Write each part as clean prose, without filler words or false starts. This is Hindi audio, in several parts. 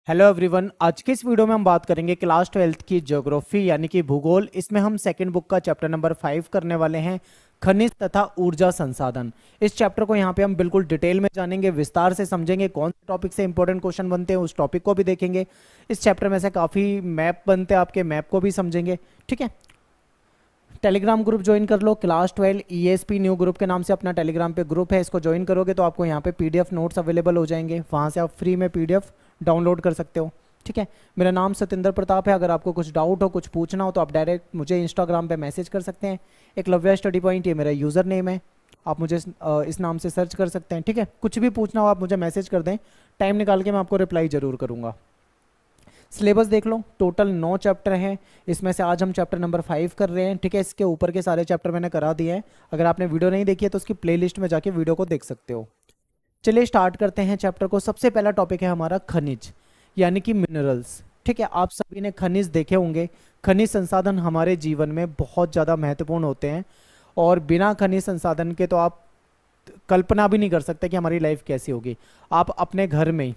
हेलो एवरीवन, आज के इस वीडियो में हम बात करेंगे क्लास 12th की ज्योग्राफी यानी कि भूगोल। इसमें हम सेकंड बुक का चैप्टर नंबर 5 करने वाले हैं, खनिज तथा ऊर्जा संसाधन। इस चैप्टर को यहाँ पे हम बिल्कुल डिटेल में जानेंगे, विस्तार से समझेंगे, कौन से टॉपिक से इंपॉर्टेंट क्वेश्चन बनते हैं उस टॉपिक को भी देखेंगे। इस चैप्टर में से काफ़ी मैप बनते हैं, आपके मैप को भी समझेंगे। ठीक है, टेलीग्राम ग्रुप ज्वाइन कर लो। क्लास 12 ESP न्यू ग्रुप के नाम से अपना टेलीग्राम पे ग्रुप है, इसको ज्वाइन करोगे तो आपको यहाँ पे PDF नोट्स अवेलेबल हो जाएंगे, वहाँ से आप फ्री में PDF डाउनलोड कर सकते हो। ठीक है, मेरा नाम सतिंदर प्रताप है। अगर आपको कुछ डाउट हो, कुछ पूछना हो तो आप डायरेक्ट मुझे इंस्टाग्राम पे मैसेज कर सकते हैं। एकलव्य स्टडी पॉइंट ये मेरा यूज़र नेम है, आप मुझे इस नाम से सर्च कर सकते हैं। ठीक है, कुछ भी पूछना हो आप मुझे मैसेज कर दें, टाइम निकाल के मैं आपको रिप्लाई ज़रूर करूँगा। सिलेबस देख लो, टोटल 9 चैप्टर हैं, इसमें से आज हम चैप्टर नंबर 5 कर रहे हैं। ठीक है, इसके ऊपर के सारे चैप्टर मैंने करा दिए हैं। अगर आपने वीडियो नहीं देखी है तो उसकी प्लेलिस्ट में जाके वीडियो को देख सकते हो। चलिए स्टार्ट करते हैं चैप्टर को। सबसे पहला टॉपिक है हमारा खनिज यानी कि मिनरल्स। ठीक है, आप सभी ने खनिज देखे होंगे। खनिज संसाधन हमारे जीवन में बहुत ज़्यादा महत्वपूर्ण होते हैं और बिना खनिज संसाधन के तो आप कल्पना भी नहीं कर सकते कि हमारी लाइफ कैसी होगी। आप अपने घर में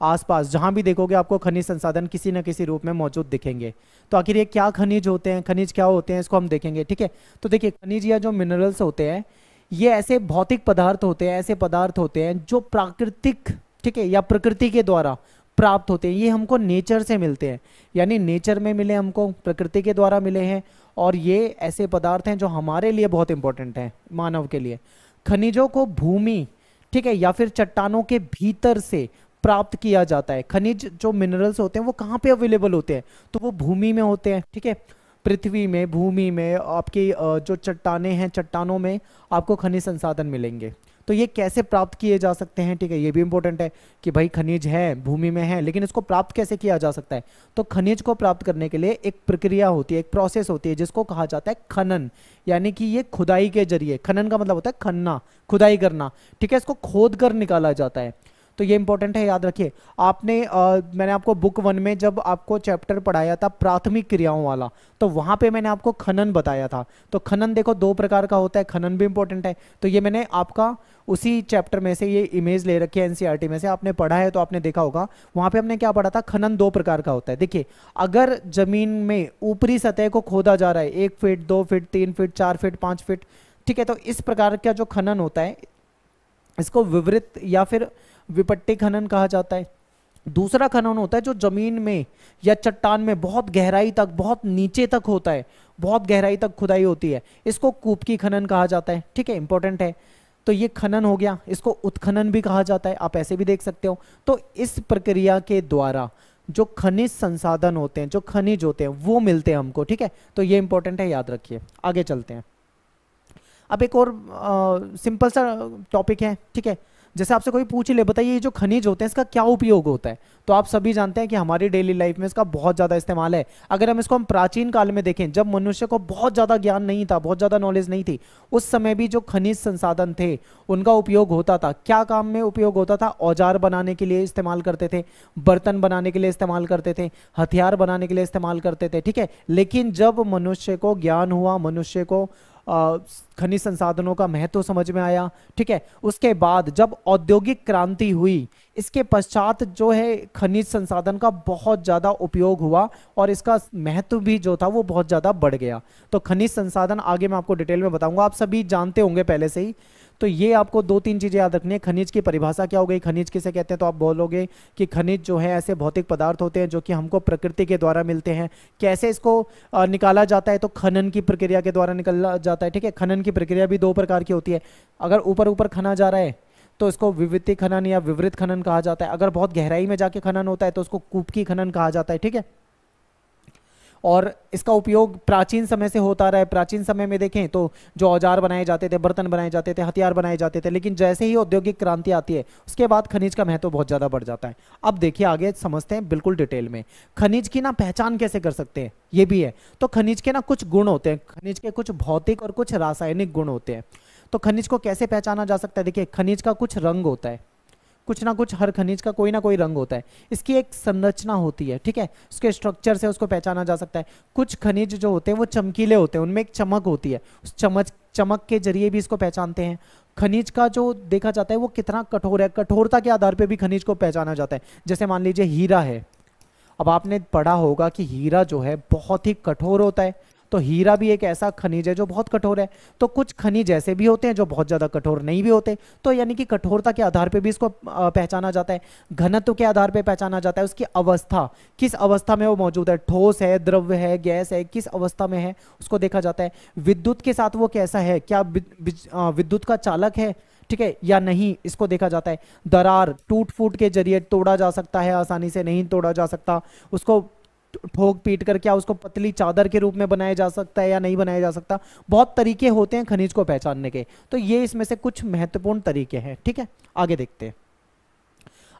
आसपास जहाँ भी देखोगे आपको खनिज संसाधन किसी न किसी रूप में मौजूद दिखेंगे। तो आखिर ये क्या खनिज होते हैं, खनिज क्या होते हैं, इसको हम देखेंगे। ठीक है, तो देखिए खनिज या जो मिनरल्स होते हैं ये ऐसे भौतिक पदार्थ होते हैं, ऐसे पदार्थ होते हैं जो प्राकृतिक, ठीक है, या प्रकृति के द्वारा प्राप्त होते हैं। ये हमको नेचर से मिलते हैं, यानी नेचर में मिले, हमको प्रकृति के द्वारा मिले हैं। और ये ऐसे पदार्थ हैं जो हमारे लिए बहुत इंपॉर्टेंट हैं, मानव के लिए। खनिजों को भूमि, ठीक है, या फिर चट्टानों के भीतर से प्राप्त किया जाता है। खनिज जो मिनरल्स होते हैं वो कहाँ पे अवेलेबल होते हैं, तो वो भूमि में होते हैं। ठीक है, पृथ्वी में, भूमि में, आपकी जो चट्टानें हैं, चट्टानों में आपको खनिज संसाधन मिलेंगे। तो ये कैसे प्राप्त किए जा सकते हैं, ठीक है, ये भी इंपॉर्टेंट है कि भाई खनिज है, भूमि में है, लेकिन इसको प्राप्त कैसे किया जा सकता है। तो खनिज को प्राप्त करने के लिए एक प्रक्रिया होती है, एक प्रोसेस होती है जिसको कहा जाता है खनन, यानी कि ये खुदाई के जरिए। खनन का मतलब होता है खनना, खुदाई करना। ठीक है, इसको खोद कर निकाला जाता है। तो ये इंपॉर्टेंट है, याद रखिए। मैंने आपको बुक 1 में जब आपको चैप्टर पढ़ाया था प्राथमिक क्रियाओं वाला, तो वहाँ पे मैंने आपको खनन बताया था। तो खनन देखो 2 प्रकार का होता है, खनन भी इंपॉर्टेंट है। तो ये मैंने आपका उसी चैप्टर में से ये इमेज ले रखी है, NCERT में से आपने पढ़ा है तो आपने देखा होगा। वहाँ पे हमने क्या पढ़ा था, खनन 2 प्रकार का होता है। देखिए, अगर जमीन में ऊपरी सतह को खोदा जा रहा है 1 feet, 2 feet, 3 feet, 4 feet, 5 feet, ठीक है, तो इस प्रकार का जो खनन होता है इसको विवृत या फिर विपट्टी खनन कहा जाता है। दूसरा खनन होता है जो जमीन में या चट्टान में बहुत गहराई तक, बहुत नीचे तक होता है, बहुत गहराई तक खुदाई होती है, इसको कूपकी खनन कहा जाता है। ठीक है, इंपॉर्टेंट है। तो ये खनन हो गया, इसको उत्खनन भी कहा जाता है, आप ऐसे भी देख सकते हो। तो इस प्रक्रिया के द्वारा जो खनिज संसाधन होते हैं, जो खनिज होते हैं वो मिलते हैं हमको। ठीक है, तो ये इंपॉर्टेंट है, याद रखिए। आगे चलते हैं। अब एक और सिंपल सा टॉपिक है। ठीक है, जैसे आपसे कोई पूछ ले, बताइए ये जो खनिज होते हैं इसका क्या उपयोग होता है, तो आप सभी जानते हैं कि हमारी डेली लाइफ में इसका बहुत ज़्यादा इस्तेमाल है। अगर हम प्राचीन काल में देखें, जब मनुष्य को बहुत ज़्यादा ज्ञान नहीं था, बहुत ज़्यादा नॉलेज नहीं थी, उस समय भी जो खनिज संसाधन थे उनका उपयोग होता था। क्या काम में उपयोग होता था, औजार बनाने के लिए इस्तेमाल करते थे, बर्तन बनाने के लिए इस्तेमाल करते थे, हथियार बनाने के लिए इस्तेमाल करते थे। ठीक है, लेकिन जब मनुष्य को ज्ञान हुआ, मनुष्य को खनिज संसाधनों का महत्व समझ में आया, ठीक है, उसके बाद जब औद्योगिक क्रांति हुई, इसके पश्चात जो है खनिज संसाधन का बहुत ज़्यादा उपयोग हुआ और इसका महत्व भी जो था वो बहुत ज़्यादा बढ़ गया। तो खनिज संसाधन आगे मैं आपको डिटेल में बताऊंगा, आप सभी जानते होंगे पहले से ही। तो ये आपको 2-3 चीज़ें याद रखनी है। खनिज की परिभाषा क्या हो गई, खनिज किसे कहते हैं, तो आप बोलोगे कि खनिज जो है ऐसे भौतिक पदार्थ होते हैं जो कि हमको प्रकृति के द्वारा मिलते हैं। कैसे इसको निकाला जाता है, तो खनन की प्रक्रिया के द्वारा निकाला जाता है। ठीक है, खनन की प्रक्रिया भी 2 प्रकार की होती है। अगर ऊपर ऊपर खना जा रहा है तो इसको विविधि खनन या विवृत खनन कहा जाता है। अगर बहुत गहराई में जाके खनन होता है तो उसको कूपकी खनन कहा जाता है। ठीक है, और इसका उपयोग प्राचीन समय से होता रहा है। प्राचीन समय में देखें तो जो औजार बनाए जाते थे, बर्तन बनाए जाते थे, हथियार बनाए जाते थे, लेकिन जैसे ही औद्योगिक क्रांति आती है उसके बाद खनिज का महत्व बहुत ज़्यादा बढ़ जाता है। अब देखिए आगे समझते हैं बिल्कुल डिटेल में। खनिज की ना पहचान कैसे कर सकते हैं, ये भी है। तो खनिज के ना कुछ गुण होते हैं, खनिज के कुछ भौतिक और कुछ रासायनिक गुण होते हैं। तो खनिज को कैसे पहचाना जा सकता है, देखिए खनिज का कुछ रंग होता है, कुछ ना कुछ, हर खनिज का कोई ना कोई रंग होता है। इसकी एक संरचना होती है, ठीक है, उसके स्ट्रक्चर से उसको पहचाना जा सकता है। कुछ खनिज जो होते हैं वो चमकीले होते हैं, उनमें एक चमक होती है, उस चमक के जरिए भी इसको पहचानते हैं। खनिज का जो देखा जाता है वो कितना कठोर है, कठोरता के आधार पे भी खनिज को पहचाना जाता है। जैसे मान लीजिए हीरा है, अब आपने पढ़ा होगा कि हीरा जो है बहुत ही कठोर होता है, तो हीरा भी एक ऐसा खनिज है जो बहुत कठोर है। तो कुछ खनिज ऐसे भी होते हैं जो बहुत ज़्यादा कठोर नहीं भी होते, तो यानी कि कठोरता के आधार पे भी इसको पहचाना जाता है। घनत्व के आधार पे पहचाना जाता है, उसकी अवस्था, किस अवस्था में वो मौजूद है, ठोस है, द्रव्य है, गैस है, किस अवस्था में है उसको देखा जाता है। विद्युत के साथ वो कैसा है, क्या विद्युत का चालक है, ठीक है या नहीं, इसको देखा जाता है। दरार टूट फूट के जरिए तोड़ा जा सकता है, आसानी से नहीं तोड़ा जा सकता, उसको ठोक पीट कर क्या उसको पतली चादर के रूप में बनाया जा सकता है या नहीं बनाया जा सकता। बहुत तरीके होते हैं खनिज को पहचानने के, तो ये इसमें से कुछ महत्वपूर्ण तरीके हैं। ठीक है, आगे देखते हैं।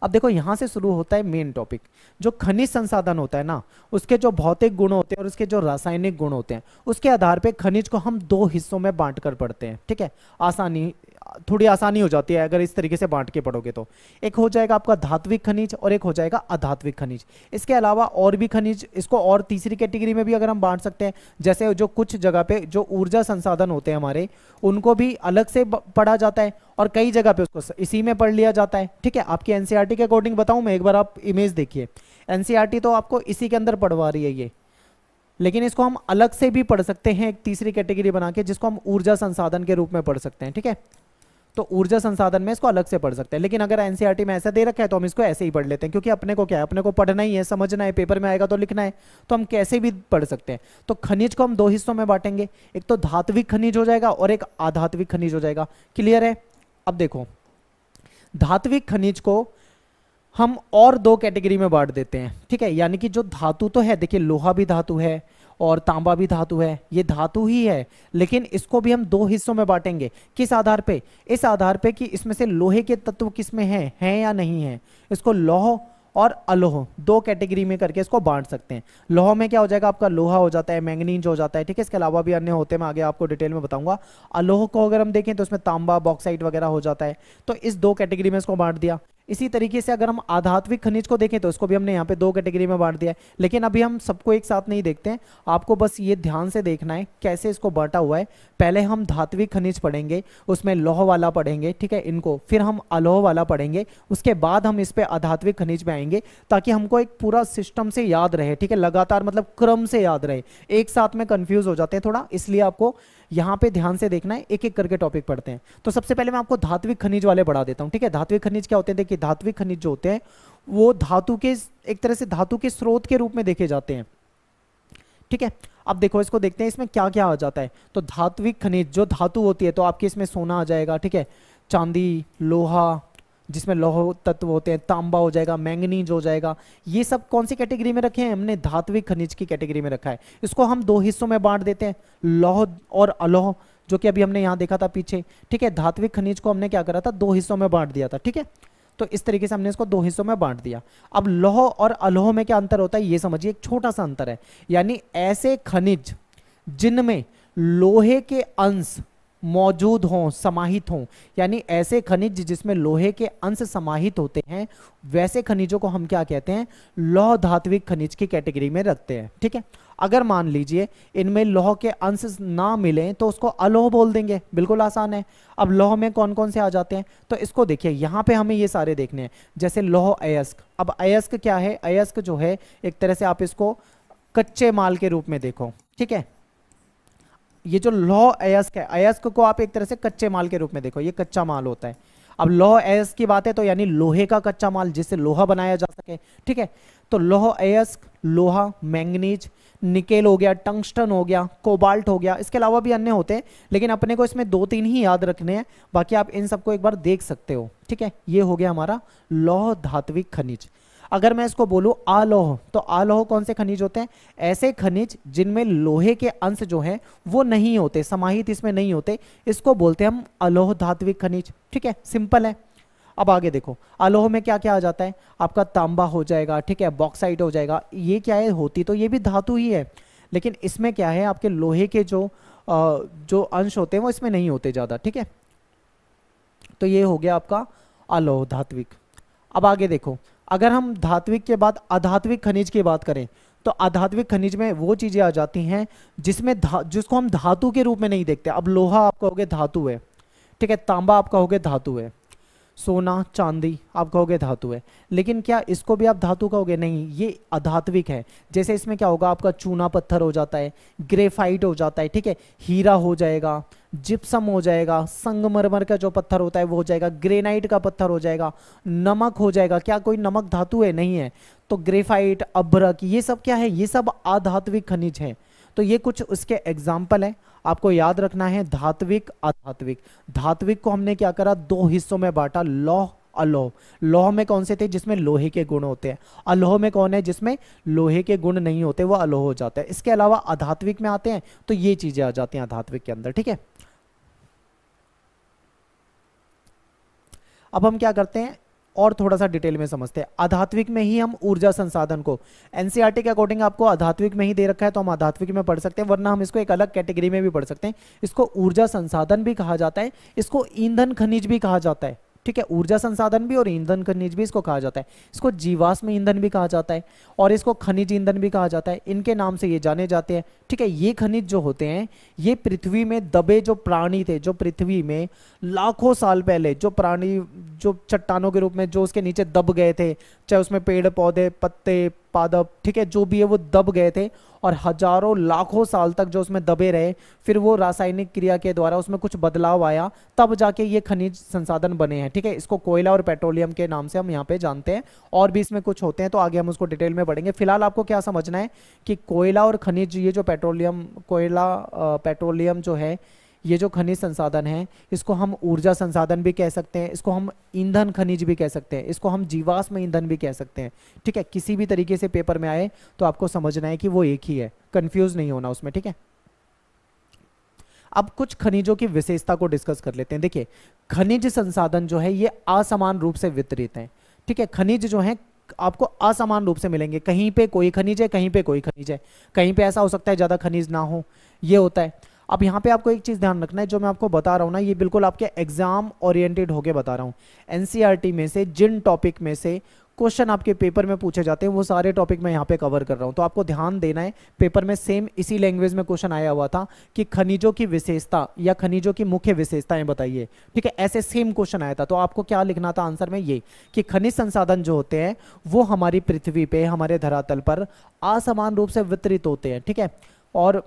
अब देखो यहां से शुरू होता है मेन टॉपिक। जो खनिज संसाधन होता है ना, उसके जो भौतिक गुण होते हैं और उसके जो रासायनिक गुण होते हैं, उसके आधार पे खनिज को हम दो हिस्सों में बांट कर पढ़ते हैं। ठीक है, थोड़ी आसानी हो जाती है अगर इस तरीके से बांट के पढ़ोगे तो। एक हो जाएगा आपका धात्विक खनिज और एक हो जाएगा अधात्विक खनिज। इसके अलावा और भी खनिज, इसको और तीसरी कैटेगरी में भी अगर हम बांट सकते हैं, जैसे जो कुछ जगह पे जो ऊर्जा संसाधन होते हैं हमारे, उनको भी अलग से पढ़ा जाता है और कई जगह पे उसको इसी में पढ़ लिया जाता है। ठीक है, आपकी एनसीईआरटी के अकॉर्डिंग बताऊं मैं, एक बार आप इमेज देखिए। एनसीईआरटी तो आपको इसी के अंदर पढ़वा रही है ये, लेकिन इसको हम अलग से भी पढ़ सकते हैं एक तीसरी कैटेगरी बना के, जिसको हम ऊर्जा संसाधन के रूप में पढ़ सकते हैं। ठीक है, तो ऊर्जा संसाधन में इसको अलग से पढ़ सकते हैं, लेकिन अगर एनसीईआरटी में ऐसा दे रखा है तो हम इसको ऐसे ही पढ़ लेते हैं, क्योंकि अपने को क्या है, अपने को पढ़ना ही है, समझना है, पेपर में आएगा तो लिखना है, तो हम कैसे भी पढ़ सकते हैं। तो खनिज को हम दो हिस्सों में बांटेंगे, एक तो धात्विक खनिज हो जाएगा और एक अधात्विक खनिज हो जाएगा। क्लियर है? अब देखो, धात्विक खनिज को हम और दो कैटेगरी में बांट देते हैं। ठीक है, यानी कि जो धातु तो है, देखिए लोहा भी धातु है और तांबा भी धातु है, ये धातु ही है, लेकिन इसको भी हम दो हिस्सों में बांटेंगे। किस आधार पे? इस आधार पे कि इसमें से लोहे के तत्व किसमें हैं या नहीं है। इसको लौह और अलोह दो कैटेगरी में करके इसको बांट सकते हैं। लोह में क्या हो जाएगा आपका, लोहा हो जाता है, मैंगनीज हो जाता है। ठीक है, इसके अलावा भी अन्य होते हैं, मैं आगे आपको डिटेल में बताऊंगा। अलोह को अगर हम देखें तो उसमें तांबा, बॉक्साइट वगैरह हो जाता है। तो इस दो कैटेगरी में इसको बांट दिया। इसी तरीके से अगर हम आधात्विक खनिज को देखें तो इसको भी हमने यहाँ पे दो कैटेगरी में बांट दिया है, लेकिन अभी हम सबको एक साथ नहीं देखते हैं। आपको बस ये ध्यान से देखना है कैसे इसको बांटा हुआ है। पहले हम धात्विक खनिज पढ़ेंगे, उसमें लौह वाला पढ़ेंगे, ठीक है, इनको, फिर हम अलोह वाला पढ़ेंगे, उसके बाद हम इस पे अधात्विक खनिज में आएंगे, ताकि हमको एक पूरा सिस्टम से याद रहे। ठीक है, लगातार मतलब क्रम से याद रहे, एक साथ में कंफ्यूज हो जाते हैं थोड़ा, इसलिए आपको यहाँ पे ध्यान से देखना है। एक एक करके टॉपिक पढ़ते हैं। तो सबसे पहले मैं आपको धात्विक खनिज वाले पढ़ा देता हूँ। ठीक है, धात्विक खनिज क्या होते हैं? देखिए, धात्विक खनिज जो होते हैं वो धातु के, एक तरह से धातु के स्रोत के रूप में देखे जाते हैं। ठीक है, अब देखो इसको देखते हैं इसमें क्या क्या आ जाता है। तो धात्विक खनिज जो धातु होती है, तो आपके इसमें सोना आ जाएगा, ठीक है, चांदी, लोहा जिसमें लौह तत्व होते हैं, तांबा हो जाएगा, मैंगनीज हो जाएगा। ये सब कौन सी कैटेगरी में रखे हैं? हमने धात्विक खनिज की कैटेगरी में रखा है। इसको हम दो हिस्सों में बांट देते हैं, लौह और अलोह, जो कि अभी हमने यहाँ देखा था पीछे। ठीक है, धात्विक खनिज को हमने क्या करा था, दो हिस्सों में बांट दिया था। ठीक है, तो इस तरीके से हमने इसको दो हिस्सों में बांट दिया। अब लौह और अलोह में क्या अंतर होता है ये समझिए, एक छोटा सा अंतर है। यानी ऐसे खनिज जिनमें लोहे के अंश मौजूद हों, समाहित हों, यानी ऐसे खनिज जिसमें लोहे के अंश समाहित होते हैं, वैसे खनिजों को हम क्या कहते हैं, लौह धात्विक खनिज की कैटेगरी में रखते हैं। ठीक है, अगर मान लीजिए इनमें लौह के अंश ना मिले तो उसको अलोह बोल देंगे, बिल्कुल आसान है। अब लौह में कौन कौन से आ जाते हैं, तो इसको देखिए, यहाँ पे हमें ये सारे देखने हैं। जैसे लौह अयस्क। अब अयस्क क्या है? अयस्क जो है एक तरह से आप इसको कच्चे माल के रूप में देखो। ठीक है, ये जो लौह अयस्क है, अयस्क को आप एक तरह से कच्चे माल के रूप में देखो, ये कच्चा माल होता है। अब लौह अयस्क की बात है तो यानी लोहे का कच्चा माल जिससे लोहा बनाया जा सके। ठीक है, तो लौह अयस्क, लोहा, मैंगनीज, निकेल हो गया, टंगस्टन हो गया, कोबाल्ट हो गया, इसके अलावा भी अन्य होते हैं, लेकिन अपने को इसमें दो तीन ही याद रखने हैं, बाकी आप इन सबको एक बार देख सकते हो। ठीक है, ये हो गया हमारा लौह धात्विक खनिज। अगर मैं इसको बोलूं आलोह, तो आलोह कौन से खनिज होते हैं? ऐसे खनिज जिनमें लोहे के अंश जो हैं वो नहीं होते, समाहित इसमें नहीं होते, इसको बोलते हैं हम अलोह धात्विक खनिज। ठीक है, सिंपल है। अब आगे देखो, अलोह में क्या क्या आ जाता है आपका, तांबा हो जाएगा, ठीक है, बॉक्साइट हो जाएगा। ये क्या है, होती तो ये भी धातु ही है, लेकिन इसमें क्या है, आपके लोहे के जो अंश होते हैं वो इसमें नहीं होते ज़्यादा। ठीक है, तो ये हो गया आपका अलोह धात्विक। अब आगे देखो, अगर हम धात्विक के बाद अधात्विक खनिज की बात करें तो अधात्विक खनिज में वो चीजें आ जाती हैं जिसमें जिसको हम धातु के रूप में नहीं देखते। अब लोहा आप कहोगे धातु है, ठीक है, तांबा आप कहोगे धातु है, सोना चांदी आप कहोगे धातु है, लेकिन क्या इसको भी आप धातु कहोगे? नहीं, ये अधात्विक है। जैसे इसमें क्या होगा, आपका चूना पत्थर हो जाता है, ग्रेफाइट हो जाता है, ठीक है, हीरा हो जाएगा, जिप्सम हो जाएगा, संगमरमर का जो पत्थर होता है वो हो जाएगा, ग्रेनाइट का पत्थर हो जाएगा, नमक हो जाएगा। क्या कोई नमक धातु है? नहीं है। तो ग्रेफाइट, अभ्रक, ये सब क्या है? ये सब अधात्विक खनिज है। तो ये कुछ उसके एग्जाम्पल है, आपको याद रखना है, धात्विक अधात्विक। धात्विक को हमने क्या करा, दो हिस्सों में बांटा, लौह अलोह। लौह में कौन से थे? जिसमें लोहे के गुण होते हैं। अलोह में कौन है? जिसमें लोहे के गुण नहीं होते, वो अलोह हो जाता है। इसके अलावा अधात्विक में आते हैं तो ये चीजें आ जाती हैं अधात्विक के अंदर, ठीक है। अब हम क्या करते हैं और थोड़ा सा डिटेल में समझते हैं। आध्यात्मिक में ही हम ऊर्जा संसाधन को, एनसीईआरटी के अकॉर्डिंग आपको आध्यात्मिक में ही दे रखा है तो हम आध्यात्मिक में पढ़ सकते हैं, वरना हम इसको एक अलग कैटेगरी में भी पढ़ सकते हैं। इसको ऊर्जा संसाधन भी कहा जाता है, इसको ईंधन खनिज भी कहा जाता है, ठीक है। ऊर्जा संसाधन भी और ईंधन खनिज भी इसको कहा जाता है। इसको जीवाश्म ईंधन भी कहा जाता है और इसको खनिज ईंधन भी कहा जाता है। इनके नाम से ये जाने जाते हैं, ठीक है। ये खनिज जो होते हैं ये पृथ्वी में दबे जो प्राणी थे, जो पृथ्वी में लाखों साल पहले जो प्राणी, जो चट्टानों के रूप में जो उसके नीचे दब गए थे, चाहे उसमें पेड़ पौधे पत्ते पादप, ठीक है, जो भी है वो दब गए थे और हजारों लाखों साल तक जो उसमें दबे रहे, फिर वो रासायनिक क्रिया के द्वारा उसमें कुछ बदलाव आया, तब जाके ये खनिज संसाधन बने हैं, ठीक है। इसको कोयला और पेट्रोलियम के नाम से हम यहाँ पे जानते हैं, और भी इसमें कुछ होते हैं तो आगे हम उसको डिटेल में पढ़ेंगे। फिलहाल आपको क्या समझना है कि कोयला और खनिज, ये जो पेट्रोलियम, कोयला पेट्रोलियम जो है, ये जो खनिज संसाधन है, इसको हम ऊर्जा संसाधन भी कह सकते हैं, इसको हम ईंधन खनिज भी कह सकते हैं, इसको हम जीवाश्म ईंधन भी कह सकते हैं, ठीक है। किसी भी तरीके से पेपर में आए तो आपको समझना है कि वो एक ही है, कंफ्यूज नहीं होना उसमें, ठीक है। अब कुछ खनिजों की विशेषता को डिस्कस कर लेते हैं। देखिए, खनिज संसाधन जो है ये असमान रूप से वितरित हैं, ठीक है। खनिज जो है आपको असमान रूप से मिलेंगे, कहीं पे कोई खनिज है, कहीं पे कोई खनिज है, कहीं पे ऐसा हो सकता है ज्यादा खनिज ना हो, ये होता है। अब यहाँ पे आपको एक चीज ध्यान रखना है, जो मैं आपको बता रहा हूँ ना, ये बिल्कुल आपके एग्जाम ओरिएंटेड होके बता रहा हूँ। एनसीईआरटी में से जिन टॉपिक में से क्वेश्चन आपके पेपर में पूछे जाते हैं वो सारे टॉपिक मैं यहाँ पे कवर कर रहा हूँ, तो आपको ध्यान देना है। पेपर में सेम इसी लैंग्वेज में क्वेश्चन आया हुआ था कि खनिजों की विशेषता या खनिजों की मुख्य विशेषताएं बताइए, ठीक है, ऐसे सेम क्वेश्चन आया था। तो आपको क्या लिखना था आंसर में, ये कि खनिज संसाधन जो होते हैं वो हमारी पृथ्वी पे, हमारे धरातल पर असमान रूप से वितरित होते हैं, ठीक है। और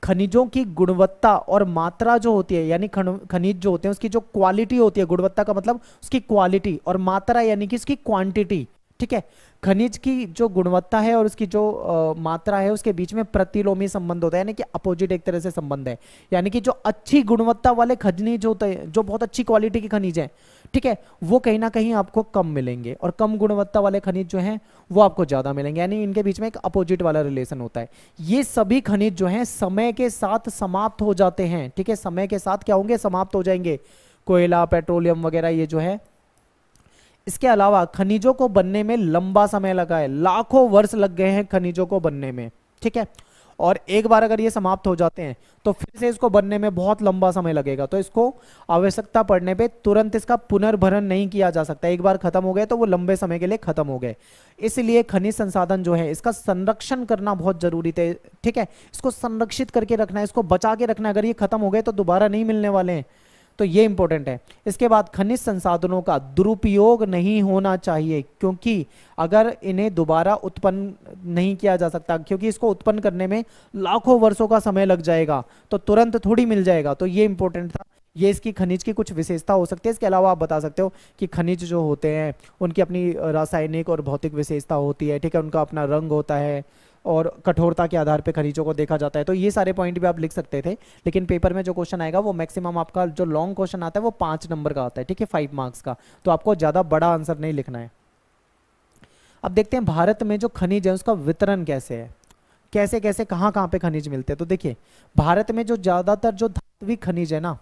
खनिजों की गुणवत्ता और मात्रा जो होती है, यानी खनिज जो होते हैं उसकी जो क्वालिटी होती है, गुणवत्ता का मतलब उसकी क्वालिटी, और मात्रा यानी कि उसकी क्वांटिटी, ठीक है। खनिज की जो गुणवत्ता है और उसकी जो मात्रा है उसके बीच में प्रतिलोमी संबंध होता है, यानी कि अपोजिट एक तरह से संबंध है। यानी कि जो अच्छी गुणवत्ता वाले खनिज होते हैं, जो बहुत अच्छी क्वालिटी के खनिज है, ठीक है, वो कहीं ना कहीं आपको कम मिलेंगे, और कम गुणवत्ता वाले खनिज जो हैं वो आपको ज्यादा मिलेंगे, यानी इनके बीच में एक अपोजिट वाला रिलेशन होता है। ये सभी खनिज जो हैं समय के साथ समाप्त हो जाते हैं, ठीक है, समय के साथ क्या होंगे, समाप्त हो जाएंगे। कोयला, पेट्रोलियम वगैरह ये जो है। इसके अलावा खनिजों को बनने में लंबा समय लगा है, लाखों वर्ष लग गए हैं खनिजों को बनने में, ठीक है। और एक बार अगर ये समाप्त हो जाते हैं तो फिर से इसको बनने में बहुत लंबा समय लगेगा, तो इसको आवश्यकता पड़ने पे तुरंत इसका पुनर्भरण नहीं किया जा सकता। एक बार खत्म हो गए तो वो लंबे समय के लिए खत्म हो गए। इसलिए खनिज संसाधन जो है इसका संरक्षण करना बहुत जरूरी है, ठीक है। इसको संरक्षित करके रखना है, इसको बचा के रखना है। अगर ये खत्म हो गए तो दोबारा नहीं मिलने वाले हैं, तो ये इंपॉर्टेंट है। इसके बाद खनिज संसाधनों का दुरुपयोग नहीं होना चाहिए, क्योंकि अगर इन्हें दोबारा उत्पन्न नहीं किया जा सकता, क्योंकि इसको उत्पन्न करने में लाखों वर्षों का समय लग जाएगा, तो तुरंत थोड़ी मिल जाएगा। तो ये इंपॉर्टेंट था। ये इसकी खनिज की कुछ विशेषता हो सकती है। इसके अलावा आप बता सकते हो कि खनिज जो होते हैं उनकी अपनी रासायनिक और भौतिक विशेषता होती है, ठीक है, उनका अपना रंग होता है और कठोरता के आधार पे खनिजों को देखा जाता है। तो ये सारे पॉइंट भी आप लिख सकते थे, लेकिन पेपर में जो क्वेश्चन आएगा वो मैक्सिमम आपका जो लॉन्ग क्वेश्चन आता है वो 5 नंबर का आता है, ठीक है, 5 मार्क्स का। तो आपको ज्यादा बड़ा आंसर नहीं लिखना है। अब देखते हैं भारत में जो खनिज है उसका वितरण कैसे है, कैसे कैसे कहाँ कहाँ पे खनिज मिलते हैं। तो देखिए, भारत में जो ज्यादातर जो धात्विक खनिज है ना,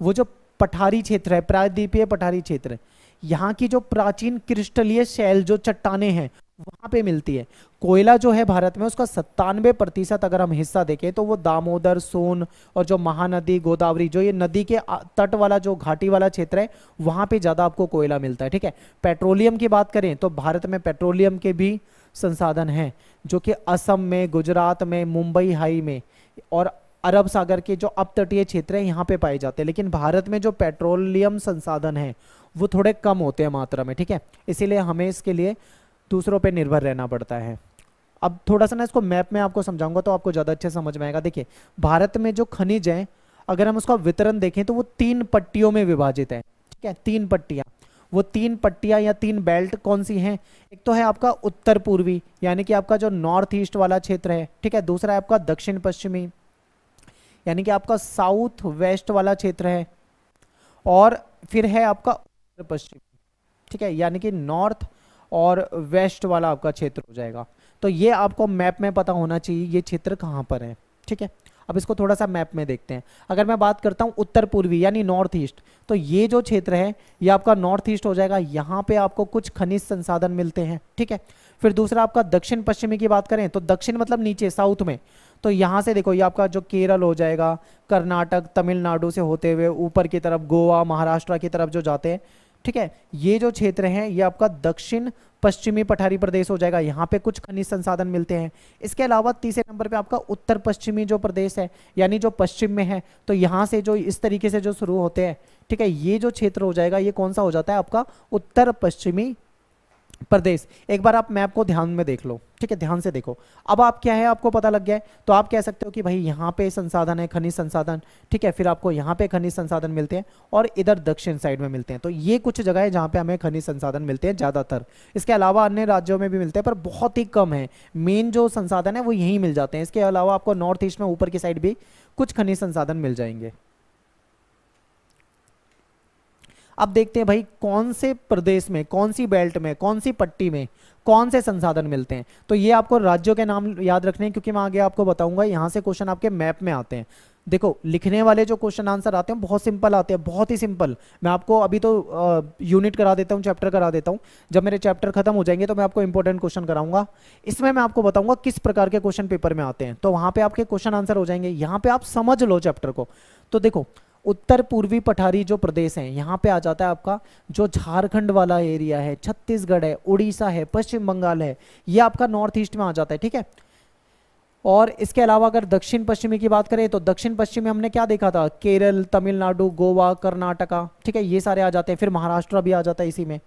वो जो पठारी क्षेत्र है, प्रायद्वीपीय पठारी क्षेत्र, यहाँ की जो प्राचीन क्रिस्टलीय शैल जो चट्टाने हैं वहां पे मिलती है। कोयला जो है भारत में उसका 97% अगर हम हिस्सा देखें तो वो दामोदर, सोन और जो महानदी, गोदावरी, जो ये नदी के तट वाला जो घाटी वाला क्षेत्र है वहां पे ज्यादा आपको कोयला मिलता है, ठीक है। पेट्रोलियम की बात करें तो भारत में पेट्रोलियम के भी संसाधन हैं, जो कि असम में, गुजरात में, मुंबई हाई में और अरब सागर के जो अपतटीय क्षेत्र है यहाँ पे पाए जाते हैं। लेकिन भारत में जो पेट्रोलियम संसाधन है वो थोड़े कम होते हैं मात्रा में, ठीक है, इसीलिए हमें इसके लिए दूसरों पे निर्भर रहना पड़ता है। अब थोड़ा सा ना इसको मैप में आपको समझाऊंगा तो आपको ज़्यादा अच्छे समझ में आएगा। देखिए भारत में जो खनिज है अगर हम उसका वितरण देखें तो वो 3 पट्टियों में विभाजित है, ठीक है, 3 पट्टियाँ। वो 3 पट्टियाँ या 3 बेल्ट कौन सी हैं? एक तो है आपका उत्तर पूर्वी यानी कि आपका जो नॉर्थ ईस्ट वाला क्षेत्र है, ठीक है, दूसरा है आपका दक्षिण पश्चिमी यानी कि आपका साउथ वेस्ट वाला क्षेत्र है, और फिर है आपका उत्तर पश्चिमी, ठीक है, यानी कि नॉर्थ और वेस्ट वाला आपका क्षेत्र हो जाएगा। तो ये आपको मैप में पता होना चाहिए ये क्षेत्र कहाँ पर है, ठीक है। अब इसको थोड़ा सा मैप में देखते हैं। अगर मैं बात करता हूँ उत्तर पूर्वी यानी नॉर्थ ईस्ट, तो ये जो क्षेत्र है ये आपका नॉर्थ ईस्ट हो जाएगा। यहाँ पे आपको कुछ खनिज संसाधन मिलते हैं, ठीक है। फिर दूसरा आपका दक्षिण पश्चिमी की बात करें तो दक्षिण मतलब नीचे साउथ में, तो यहाँ से देखो ये आपका जो केरल हो जाएगा, कर्नाटक, तमिलनाडु से होते हुए ऊपर की तरफ गोवा, महाराष्ट्र की तरफ जो जाते हैं, ठीक है, ये जो क्षेत्र है ये आपका दक्षिण पश्चिमी पठारी प्रदेश हो जाएगा। यहाँ पे कुछ खनिज संसाधन मिलते हैं। इसके अलावा तीसरे नंबर पे आपका उत्तर पश्चिमी जो प्रदेश है यानी जो पश्चिम में है, तो यहाँ से जो इस तरीके से जो शुरू होते हैं, ठीक है, ये जो क्षेत्र हो जाएगा ये कौन सा हो जाता है आपका उत्तर पश्चिमी प्रदेश। एक बार आप मैप को ध्यान में देख लो, ठीक है, ध्यान से देखो। अब आप क्या है आपको पता लग गया है तो आप कह सकते हो कि भाई यहाँ पे संसाधन है, खनिज संसाधन, ठीक है, फिर आपको यहाँ पे खनिज संसाधन मिलते हैं और इधर दक्षिण साइड में मिलते हैं। तो ये कुछ जगह है जहाँ पे हमें खनिज संसाधन मिलते हैं ज़्यादातर। इसके अलावा अन्य राज्यों में भी मिलते हैं पर बहुत ही कम है। मेन जो संसाधन है वो यहीं मिल जाते हैं। इसके अलावा आपको नॉर्थ ईस्ट में ऊपर की साइड भी कुछ खनिज संसाधन मिल जाएंगे। अब देखते हैं भाई कौन से प्रदेश में, कौन सी बेल्ट में, कौन सी पट्टी में कौन से संसाधन मिलते हैं। तो ये आपको राज्यों के नाम याद रखने हैं क्योंकि मैं आगे आपको बताऊंगा। यहाँ से क्वेश्चन आपके मैप में आते हैं। देखो लिखने वाले जो क्वेश्चन आंसर आते हैं बहुत सिंपल आते हैं, बहुत ही सिंपल। मैं आपको अभी तो यूनिट करा देता हूँ, चैप्टर करा देता हूँ। जब मेरे चैप्टर खत्म हो जाएंगे तो मैं आपको इंपॉर्टेंट क्वेश्चन कराऊंगा। इसमें मैं आपको बताऊंगा किस प्रकार के क्वेश्चन पेपर में आते हैं, तो वहाँ पे आपके क्वेश्चन आंसर हो जाएंगे। यहाँ पे आप समझ लो चैप्टर को। तो देखो उत्तर पूर्वी पठारी जो प्रदेश है यहाँ पे आ जाता है आपका जो झारखंड वाला एरिया है, छत्तीसगढ़ है, उड़ीसा है, पश्चिम बंगाल है, ये आपका नॉर्थ ईस्ट में आ जाता है, ठीक है। और इसके अलावा अगर दक्षिण पश्चिमी की बात करें तो दक्षिण पश्चिम में हमने क्या देखा था, केरल, तमिलनाडु, गोवा, कर्नाटका, ठीक है, ये सारे आ जाते हैं। फिर महाराष्ट्र भी आ जाता है इसी में।